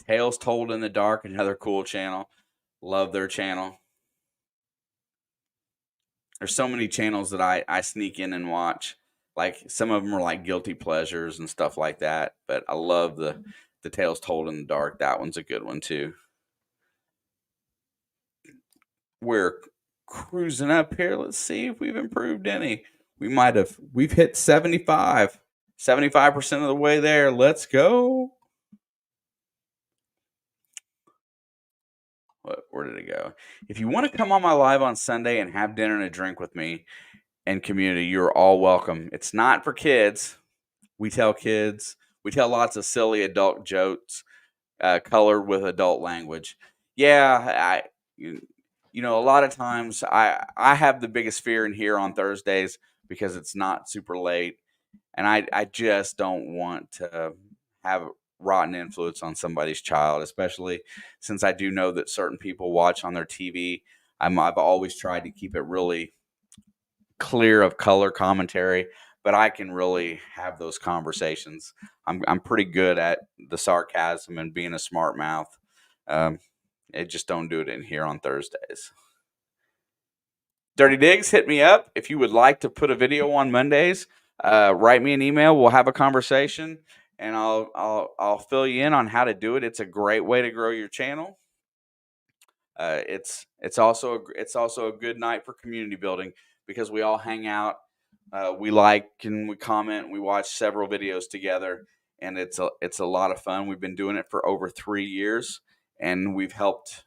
Tales Told in the Dark, another cool channel. Love their channel. There's so many channels that I sneak in and watch. Like some of them are like guilty pleasures and stuff like that. But I love the Tales Told in the Dark. That one's a good one too. We're cruising up here. Let's see if we've improved any. We've hit 75. 75% of the way there. Let's go. Where did it go? If you want to come on my live on Sunday and have dinner and a drink with me and community, you're all welcome. It's not for kids. We tell kids, we tell lots of silly adult jokes, colored with adult language. Yeah, a lot of times I have the biggest fear in here on Thursdays because it's not super late, and I just don't want to have rotten influence on somebody's child, especially since I do know that certain people watch on their TV. I've always tried to keep it really clear of color commentary, but I can really have those conversations. I'm pretty good at the sarcasm and being a smart mouth. Um, I just don't do it in here on Thursdays. Dirty Digs, hit me up if you would like to put a video on Mondays. Write me an email. We'll have a conversation, and I'll fill you in on how to do it. It's a great way to grow your channel. It's also a good night for community building because we all hang out. We like and we comment. We watch several videos together, and it's a lot of fun. We've been doing it for over 3 years, and we've helped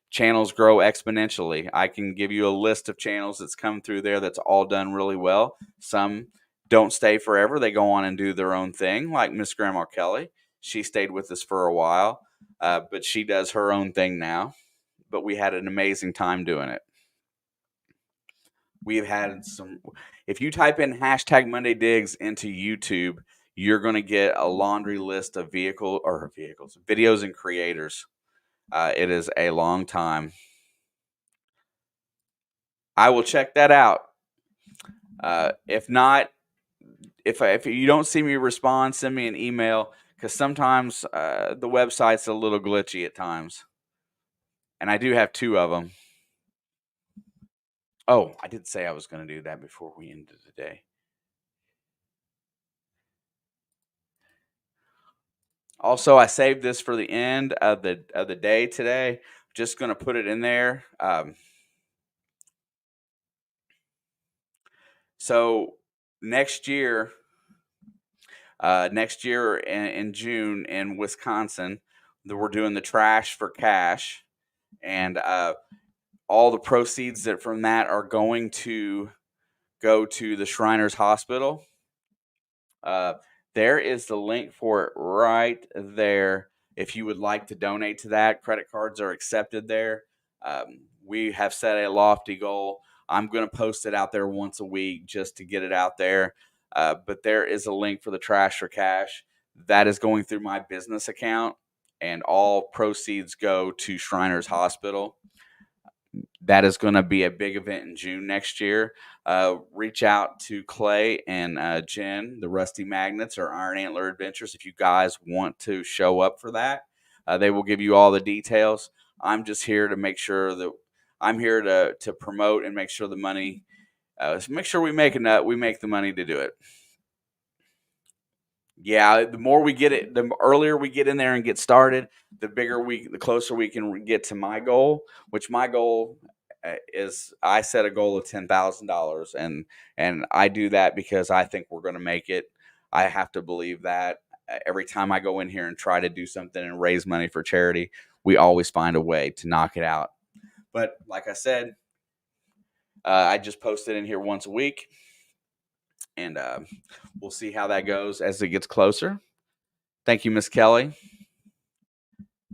channels grow exponentially. I can give you a list of channels that's come through there that's all done really well. Some don't stay forever; they go on and do their own thing, like Miss Grandma Kelly. She stayed with us for a while, but she does her own thing now. But we had an amazing time doing it. We've had some. If you type in hashtag Monday Digs into YouTube, you're going to get a laundry list of vehicles, videos, and creators. It is a long time. I will check that out. If not, if you don't see me respond, send me an email because sometimes the website's a little glitchy at times, and I do have two of them. Oh, I did say I was going to do that before we ended the day. Also, I saved this for the end of the day today. Just going to put it in there. So next year, in June in Wisconsin, we're doing the Trash for Cash, and all the proceeds that from that are going to go to the Shriners Hospital. Uh, there is the link for it right there. If you would like to donate to that, credit cards are accepted there. We have set a lofty goal. I'm going to post it out there once a week just to get it out there. But there is a link for the Trash for Cash. That is going through my business account, and all proceeds go to Shriners Hospital. That is going to be a big event in June next year. Reach out to Clay and Jen, the Rusty Magnets or Iron Antler Adventures, if you guys want to show up for that. They will give you all the details. I'm just here to make sure that I'm here to promote and make sure the money, make sure we make the money to do it. Yeah, the more we get it, the earlier we get in there and get started, the closer we can get to my goal. Which my goal is, I set a goal of $10,000, and I do that because I think we're going to make it. I have to believe that every time I go in here and try to do something and raise money for charity, we always find a way to knock it out. But like I said, I just post it in here once a week, and we'll see how that goes as it gets closer. Thank you, Miss Kelly.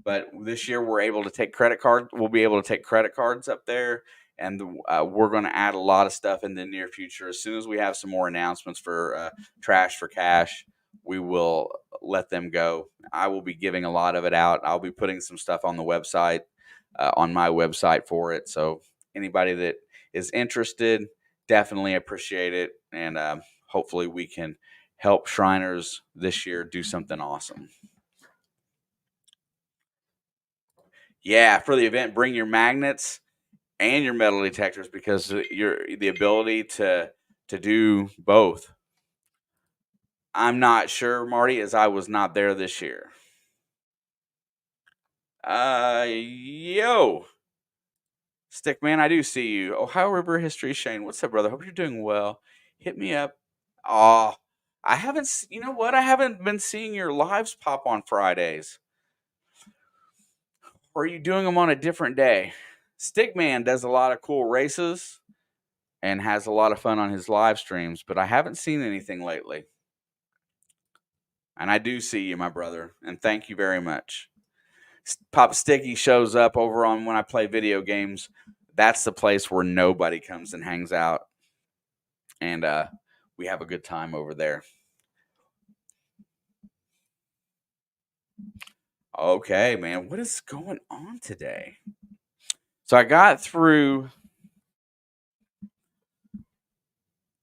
But this year we're able to take credit cards. We'll be able to take credit cards up there, and we're going to add a lot of stuff in the near future. As soon as we have some more announcements for Trash for Cash, we will let them go. I will be giving a lot of it out. I'll be putting some stuff on the website. on my website for it. So anybody that is interested, definitely appreciate it. And hopefully we can help Shriners this year do something awesome. Yeah, for the event, bring your magnets and your metal detectors because the ability to do both. I'm not sure, Marty, as I was not there this year. Yo, Stickman, I do see you. Ohio River History, Shane. What's up, brother? Hope you're doing well. Hit me up. Oh, I haven't. You know what? I haven't been seeing your lives pop on Fridays. Or are you doing them on a different day? Stickman does a lot of cool races and has a lot of fun on his live streams, but I haven't seen anything lately. And I do see you, my brother, and thank you very much. Pop Sticky shows up over on when I play video games. That's the place where nobody comes and hangs out, and we have a good time over there. Okay, man, what is going on today? So I got through.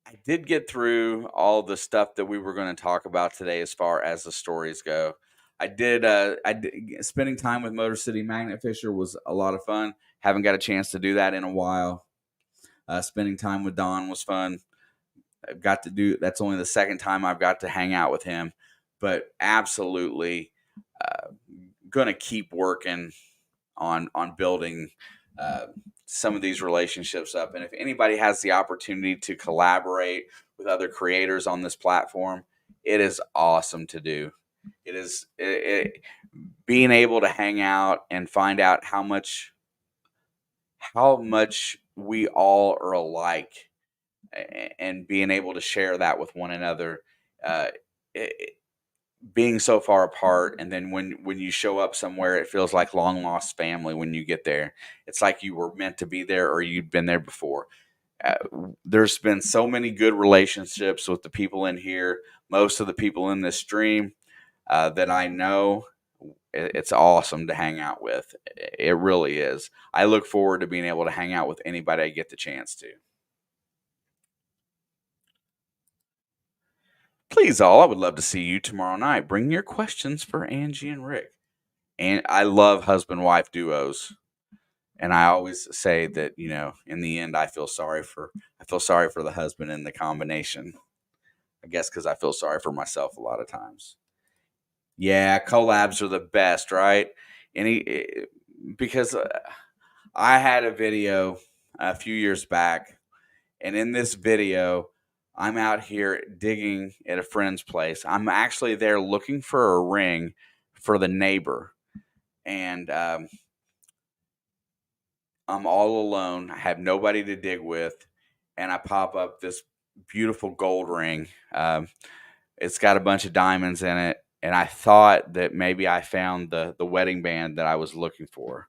I did get through all the stuff that we were going to talk about today, as far as the stories go. I did. Spending time with Motor City Magnet Fisher was a lot of fun. Haven't got a chance to do that in a while. Spending time with Don was fun. I've got to do. That's only the second time I've got to hang out with him, but absolutely going to keep working on building some of these relationships up. And if anybody has the opportunity to collaborate with other creators on this platform, it is awesome to do. It is being able to hang out and find out how much we all are alike, and being able to share that with one another. Uh, it, Being so far apart, and then when you show up somewhere, it feels like long lost family. When you get there, it's like you were meant to be there, or you'd been there before. uh, there's been so many good relationships with the people in here, most of the people in this stream that I know. It's awesome to hang out with. It really is. I look forward to being able to hang out with anybody I get the chance to. Please, all, I would love to see you tomorrow night. Bring your questions for Angie and Rick. And I love husband wife duos. And I always say that, in the end, I feel sorry for the husband in the combination. I guess because I feel sorry for myself a lot of times. Yeah, collabs are the best, right? Because I had a video a few years back, and in this video, I'm out here digging at a friend's place. I'm actually there looking for a ring for the neighbor, and I'm all alone. I have nobody to dig with, and I pop up this beautiful gold ring. It's got a bunch of diamonds in it, and I thought that maybe I found the wedding band that I was looking for.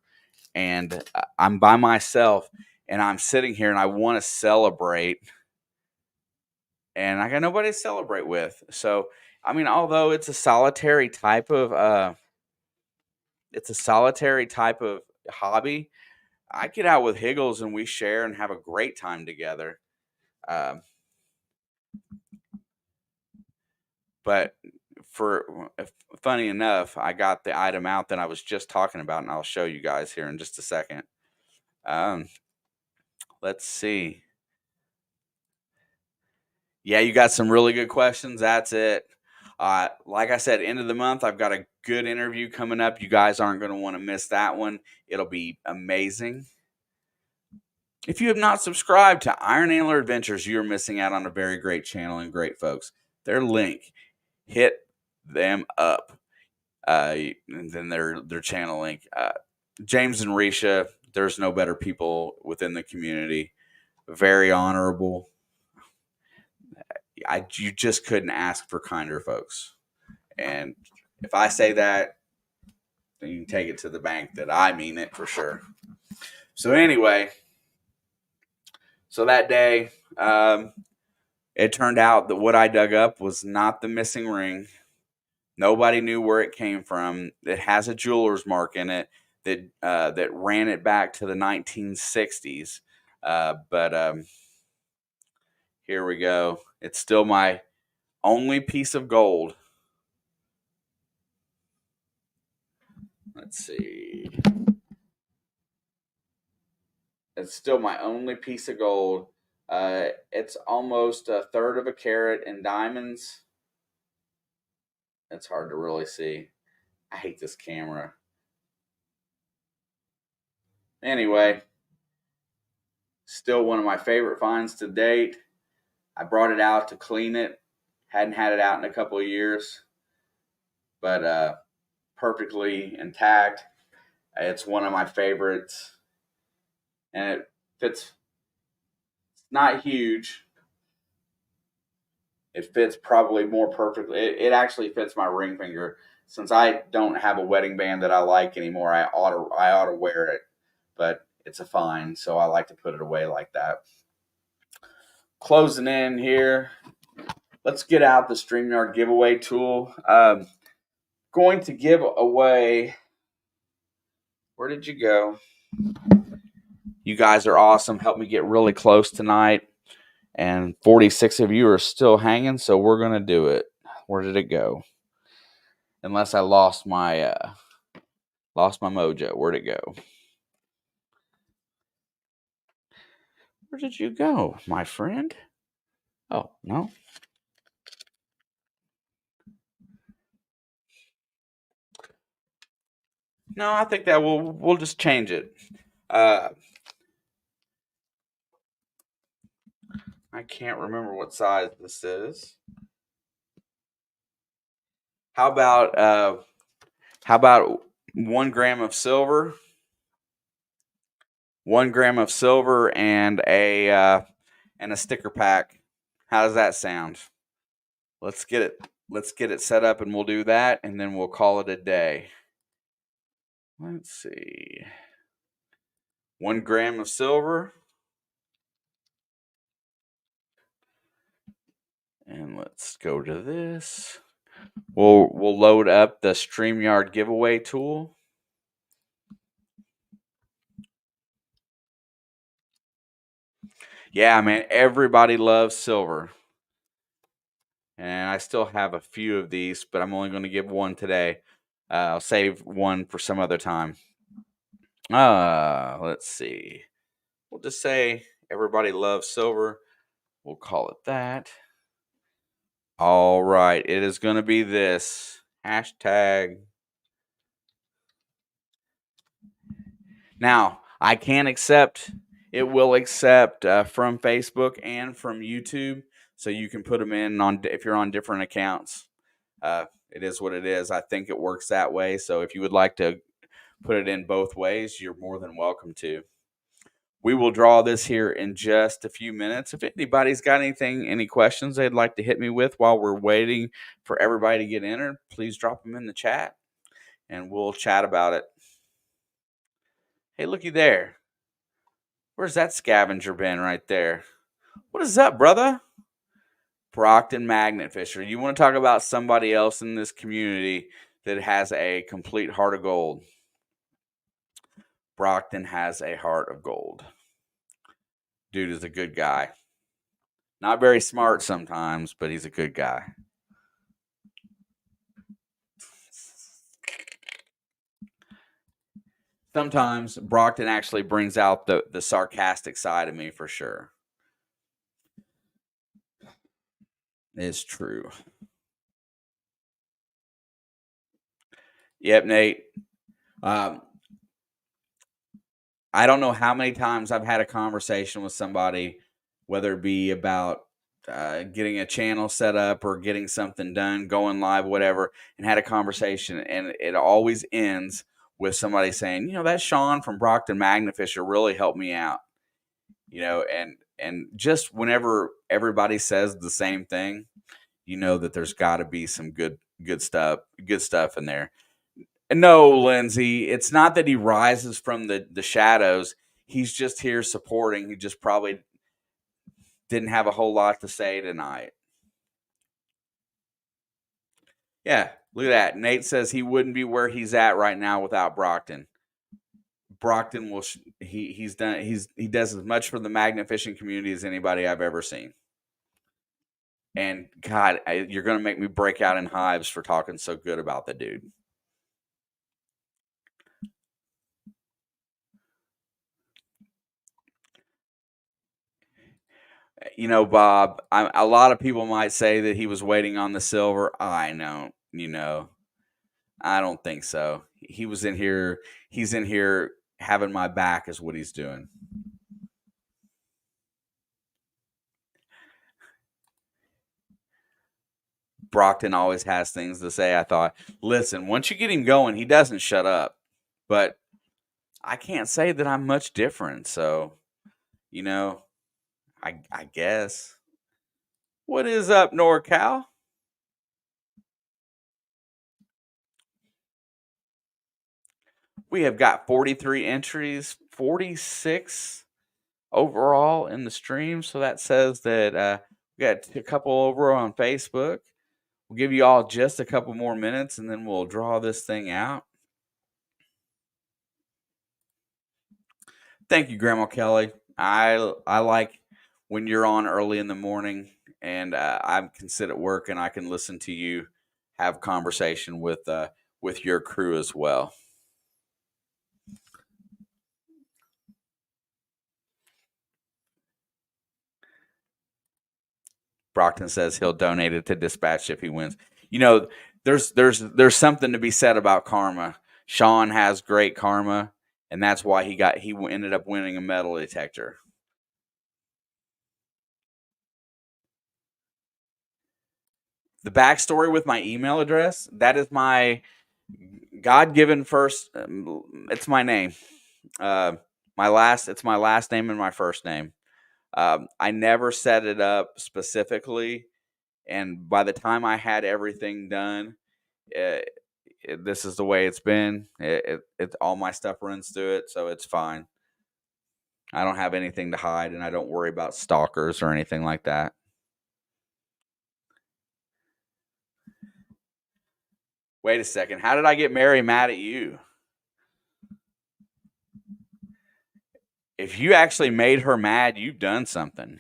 And I'm by myself, and I'm sitting here, and I want to celebrate, and I got nobody to celebrate with. So, I mean, although it's a solitary type of hobby, I get out with Higgles and we share and have a great time together. Um, but funny enough, I got the item out that I was just talking about, and I'll show you guys here in just a second. Um, let's see. Yeah, you got some really good questions. That's it. Like I said, end of the month, I've got a good interview coming up. You guys aren't going to want to miss that one. It'll be amazing. If you have not subscribed to Iron Antler Adventures, you're missing out on a very great channel and great folks. Their link, hit them up. And then their channel link. James and Risha, there's no better people within the community. Very honorable. You just couldn't ask for kinder folks. And if I say that, then you can take it to the bank that I mean it for sure. So anyway, so that day, it turned out that what I dug up was not the missing ring. Nobody knew where it came from. It has a jeweler's mark in it that ran it back to the 1960s. But here we go. It's still my only piece of gold. Let's see. It's still my only piece of gold. It's almost a third of a carat in diamonds. It's hard to really see. I hate this camera. Anyway, still one of my favorite finds to date. I brought it out to clean it. Hadn't had it out in a couple of years, but perfectly intact. It's one of my favorites, and it fits. It's not huge. It fits probably more perfectly. It actually fits my ring finger. Since I don't have a wedding band that I like anymore, I ought to wear it, but it's a fine, so I like to put it away like that. Closing in here. Let's get out the StreamYard giveaway tool. Going to give away. Where did you go? You guys are awesome. Helped me get really close tonight. And 46 of you are still hanging, so we're going to do it. Where did it go? Unless I lost my mojo. Where'd it go? Where did you go, my friend? Oh, no. No, I think that we'll just change it. I can't remember what size this is. How about 1 gram of silver? 1 gram of silver and a sticker pack. How does that sound? Let's get it set up, and we'll do that, and then we'll call it a day. Let's see. 1 gram of silver. And let's go to this. We'll load up the StreamYard giveaway tool. Yeah, man, everybody loves silver. And I still have a few of these, but I'm only going to give one today. I'll save one for some other time. Let's see. We'll just say everybody loves silver. We'll call it that. All right. It is going to be this. Hashtag. Now, I can accept, it will accept from Facebook and from YouTube. So you can put them in on if you're on different accounts. It is what it is. I think it works that way. So if you would like to put it in both ways, you're more than welcome to. We will draw this here in just a few minutes. If anybody's got any questions they'd like to hit me with while we're waiting for everybody to get entered, please drop them in the chat and we'll chat about it. Hey, looky there. Where's that scavenger bin right there? What is up, brother? Brockton Magnet Fisher. You want to talk about somebody else in this community that has a complete heart of gold? Brockton has a heart of gold. Dude is a good guy. Not very smart sometimes, but he's a good guy. Sometimes Brockton actually brings out the sarcastic side of me for sure. It's true. Yep, Nate. I don't know how many times I've had a conversation with somebody, whether it be about getting a channel set up or getting something done, going live, whatever, and had a conversation, and it always ends with somebody saying, that Sean from Brockton Magnet Fisher really helped me out. And just whenever everybody says the same thing, that there's got to be some good stuff in there. And no, Lindsay, it's not that he rises from the shadows. He's just here supporting. He just probably didn't have a whole lot to say tonight. Yeah, look at that. Nate says he wouldn't be where he's at right now without Brockton. Brockton will he does as much for the magnet fishing community as anybody I've ever seen. And God, you're going to make me break out in hives for talking so good about the dude. Bob, a lot of people might say that he was waiting on the silver. I know, I don't think so. He was in here. He's in here having my back, is what he's doing. Brockton always has things to say. I thought, listen, once you get him going, he doesn't shut up. But I can't say that I'm much different. So, I guess. What is up, NorCal? We have got 43 entries, 46 overall in the stream. So that says that we got a couple over on Facebook. We'll give you all just a couple more minutes and then we'll draw this thing out. Thank you, Grandma Kelly. I like when you're on early in the morning and I can sit at work and I can listen to you have conversation with your crew as well. Brockton says he'll donate it to Dispatch if he wins. There's something to be said about karma. Sean has great karma, and that's why he ended up winning a metal detector. The backstory with my email address, that is my God-given first. It's my name. It's my last name and my first name. I never set it up specifically, and by the time I had everything done, this is the way it's been. It all my stuff runs through it, so it's fine. I don't have anything to hide, and I don't worry about stalkers or anything like that. Wait a second. How did I get Mary mad at you? If you actually made her mad, you've done something.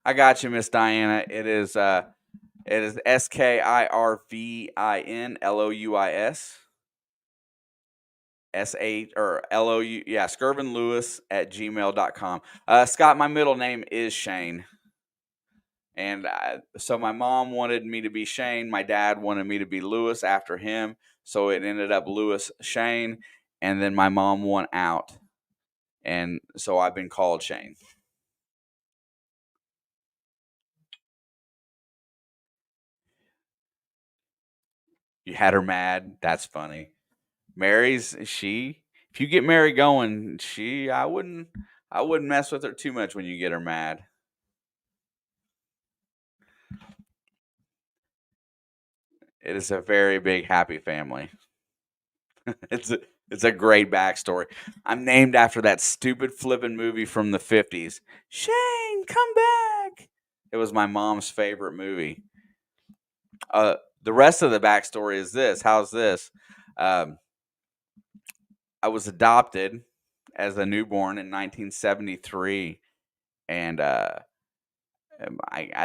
I got you, Miss Diana. It is SKIRVINLOUIS. S8 or LOU, yeah, SkirvinLewis at gmail.com. Scott, my middle name is Shane. And so my mom wanted me to be Shane. My dad wanted me to be Lewis after him. So it ended up Lewis Shane. And then my mom won out. And so I've been called Shane. You had her mad. That's funny. If you get Mary going, I wouldn't mess with her too much when you get her mad. It is a very big happy family. It's a great backstory. I'm named after that stupid flippin' movie from the 50s. Shane, come back. It was my mom's favorite movie. The rest of the backstory is this. How's this? I was adopted as a newborn in 1973, and I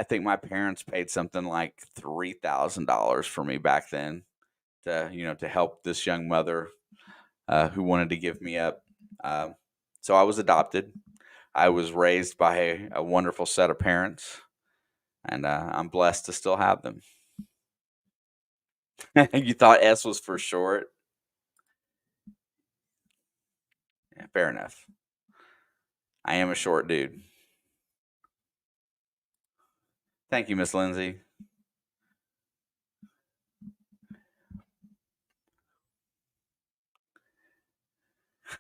think my parents paid something like $3,000 for me back then to help this young mother who wanted to give me up. So I was adopted. I was raised by a wonderful set of parents, and I'm blessed to still have them. You thought S was for short? Yeah, fair enough. I am a short dude. Thank you, Miss Lindsay.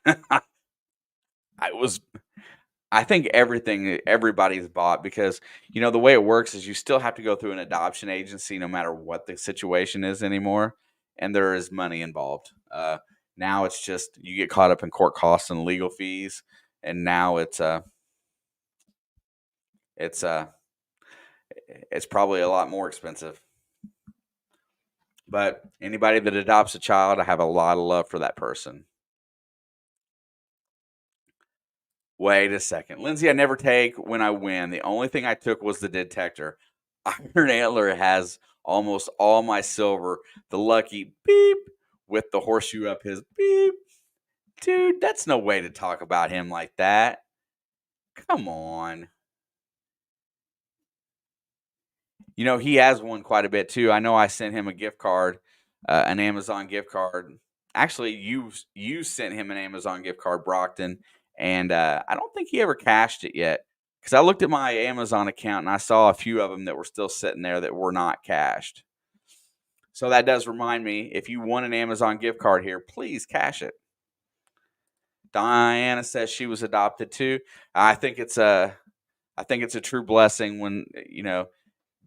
I was I think everybody's bought because the way it works is you still have to go through an adoption agency no matter what the situation is anymore, and there is money involved. Now it's just you get caught up in court costs and legal fees, and now it's It's it's probably a lot more expensive. But anybody that adopts a child, I have a lot of love for that person. Wait a second. Lindsay, I never take when I win. The only thing I took was the detector. Iron Antler has almost all my silver. The lucky beep with the horseshoe up his beep. Dude, that's no way to talk about him like that. Come on. You know, he has won quite a bit too. I know I sent him a gift card, an Amazon gift card. Actually, you sent him an Amazon gift card, Brockton, and I don't think he ever cashed it yet. Because I looked at my Amazon account and I saw a few of them that were still sitting there that were not cashed. So that does remind me, if you want an Amazon gift card here, please cash it. Diana says she was adopted too. I think it's a true blessing when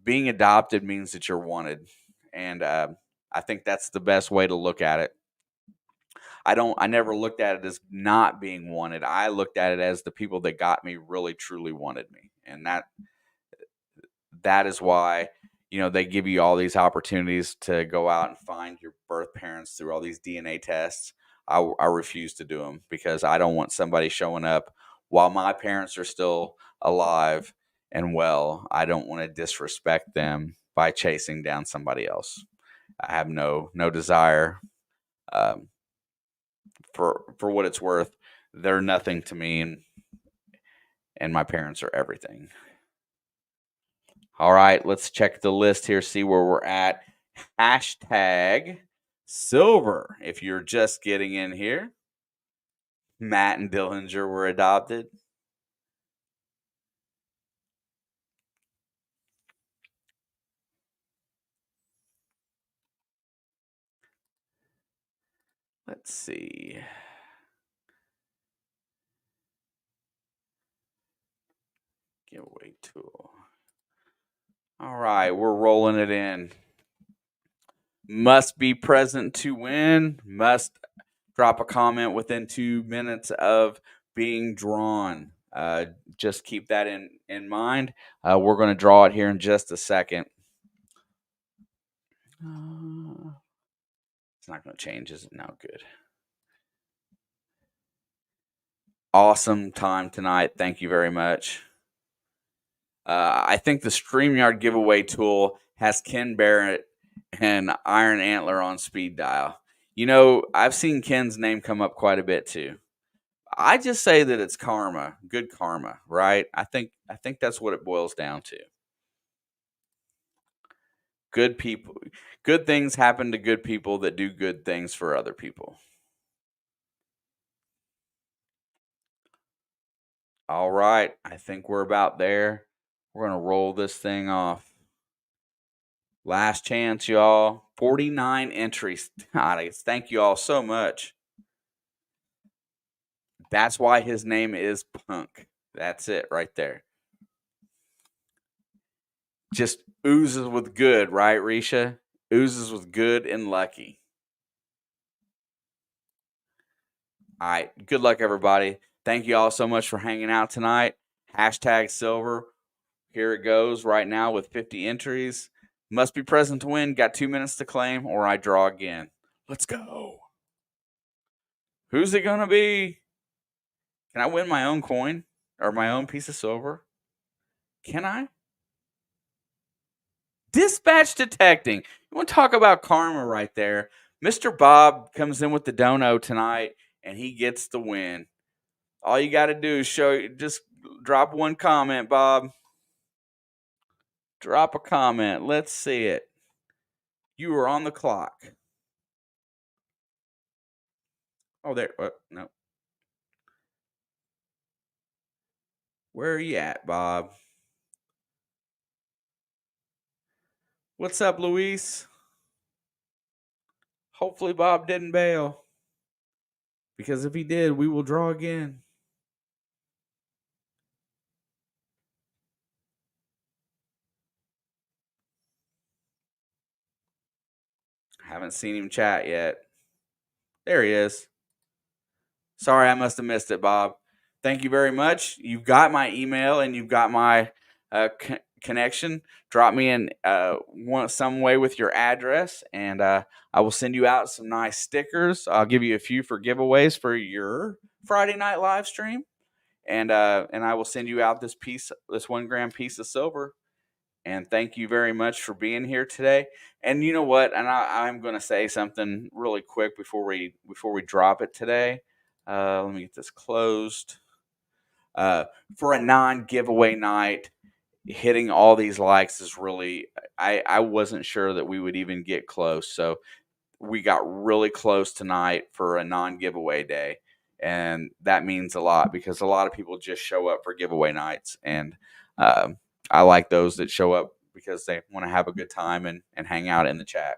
being adopted means that you're wanted, and I think that's the best way to look at it. I never looked at it as not being wanted. I looked at it as the people that got me really truly wanted me, and that is why they give you all these opportunities to go out and find your birth parents through all these DNA tests. I refuse to do them because I don't want somebody showing up while my parents are still alive and well. I don't want to disrespect them by chasing down somebody else. I have no desire. um, for what it's worth, they're nothing to me, and my parents are everything. All right, let's check the list here, see where we're at. Hashtag silver. If you're just getting in here, Matt and Dillinger were adopted. Let's see. Giveaway tool. All right, we're rolling it in. Must be present to win. Must drop a comment within 2 minutes of being drawn. Just keep that in mind. We're going to draw it here in just a second. It's not going to change, is it? No, good. Awesome time tonight. Thank you very much. I think the StreamYard giveaway tool has Ken Barrett and Iron Antler on speed dial. I've seen Ken's name come up quite a bit too. I just say that it's karma, good karma, right? I think that's what it boils down to. Good people, good things happen to good people that do good things for other people. All right, I think we're about there. We're going to roll this thing off. Last chance, y'all. 49 entries. God, thank you all so much. That's why his name is Punk. That's it right there. Just oozes with good, right, Risha? Oozes with good and lucky. All right. Good luck, everybody. Thank you all so much for hanging out tonight. Hashtag silver. Here it goes right now with 50 entries. Must be present to win. Got 2 minutes to claim, or I draw again. Let's go. Who's it going to be? Can I win my own coin or my own piece of silver? Can I? Dispatch detecting. You want to talk about karma right there? Mr. Bob comes in with the dono tonight, and he gets the win. All you got to do is just drop one comment, Bob. Drop a comment. Let's see it. You are on the clock. Oh, there. No. Where are you at, Bob? What's up, Luis? Hopefully, Bob didn't bail. Because if he did, we will draw again. Haven't seen him chat yet. There he is. Sorry, I must have missed it, Bob. Thank you very much. You've got my email and you've got my connection. Drop me in some way with your address, and I will send you out some nice stickers. I'll give you a few for giveaways for your Friday night live stream, and I will send you out this 1 gram piece of silver. And thank you very much for being here today. And you know what? And I'm going to say something really quick before we drop it today. Let me get this closed. Uh, for a non-giveaway night, hitting all these likes is really. I wasn't sure that we would even get close. So we got really close tonight for a non-giveaway day, and that means a lot because a lot of people just show up for giveaway nights, and um, I like those that show up because they want to have a good time and hang out in the chat.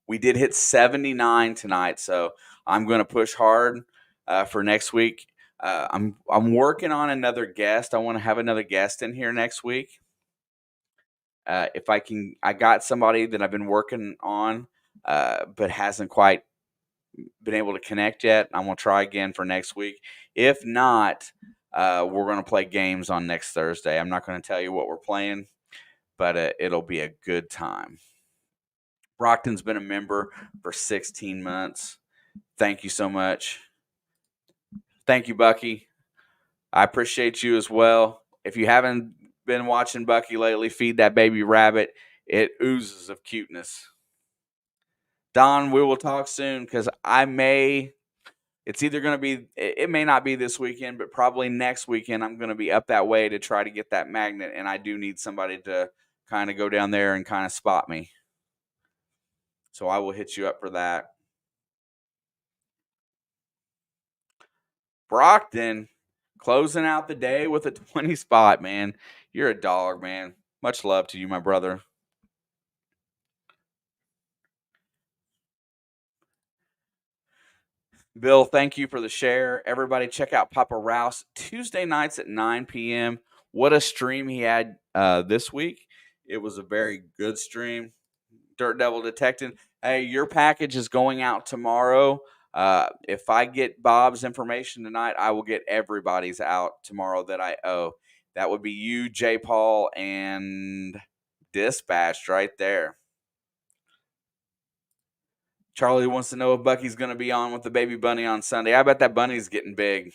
We did hit 79 tonight, so I'm going to push hard for next week. I'm working on another guest. I want to have another guest in here next week. If I can, I got somebody that I've been working on, but hasn't quite been able to connect yet. I'm gonna try again for next week. If not, we're gonna play games on next Thursday. I'm not gonna tell you what we're playing, but it'll be a good time. Brockton's been a member for 16 months. Thank you so much. Thank you, Bucky. I appreciate you as well. If you haven't been watching Bucky lately, feed that baby rabbit. It oozes of cuteness. Don, we will talk soon because it's either going to be, it may not be this weekend, but probably next weekend. I'm going to be up that way to try to get that magnet, and I do need somebody to kind of go down there and kind of spot me. So I will hit you up for that. Brockton closing out the day with a 20 spot, man. You're a dog, man. Much love to you, my brother. Bill, thank you for the share. Everybody, check out Papa Rouse Tuesday nights at 9 p.m. What a stream he had this week. It was a very good stream. Dirt Devil Detecting. Hey, your package is going out tomorrow. If I get Bob's information tonight, I will get everybody's out tomorrow that I owe. That would be you, J. Paul, and Dispatched right there. Charlie wants to know if Bucky's going to be on with the baby bunny on Sunday. I bet that bunny's getting big.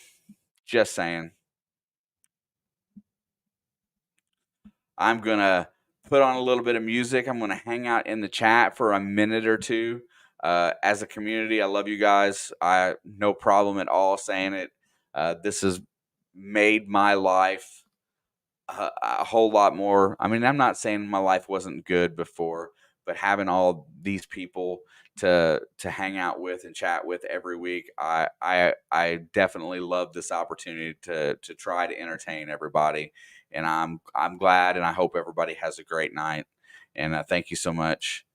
Just saying. I'm going to put on a little bit of music. I'm going to hang out in the chat for a minute or two. As a community, I love you guys. I no problem at all saying it. This has made my life a whole lot more. I mean, I'm not saying my life wasn't good before, but having all these people to hang out with and chat with every week, I definitely love this opportunity to try to entertain everybody, and I'm glad, and I hope everybody has a great night. And thank you so much.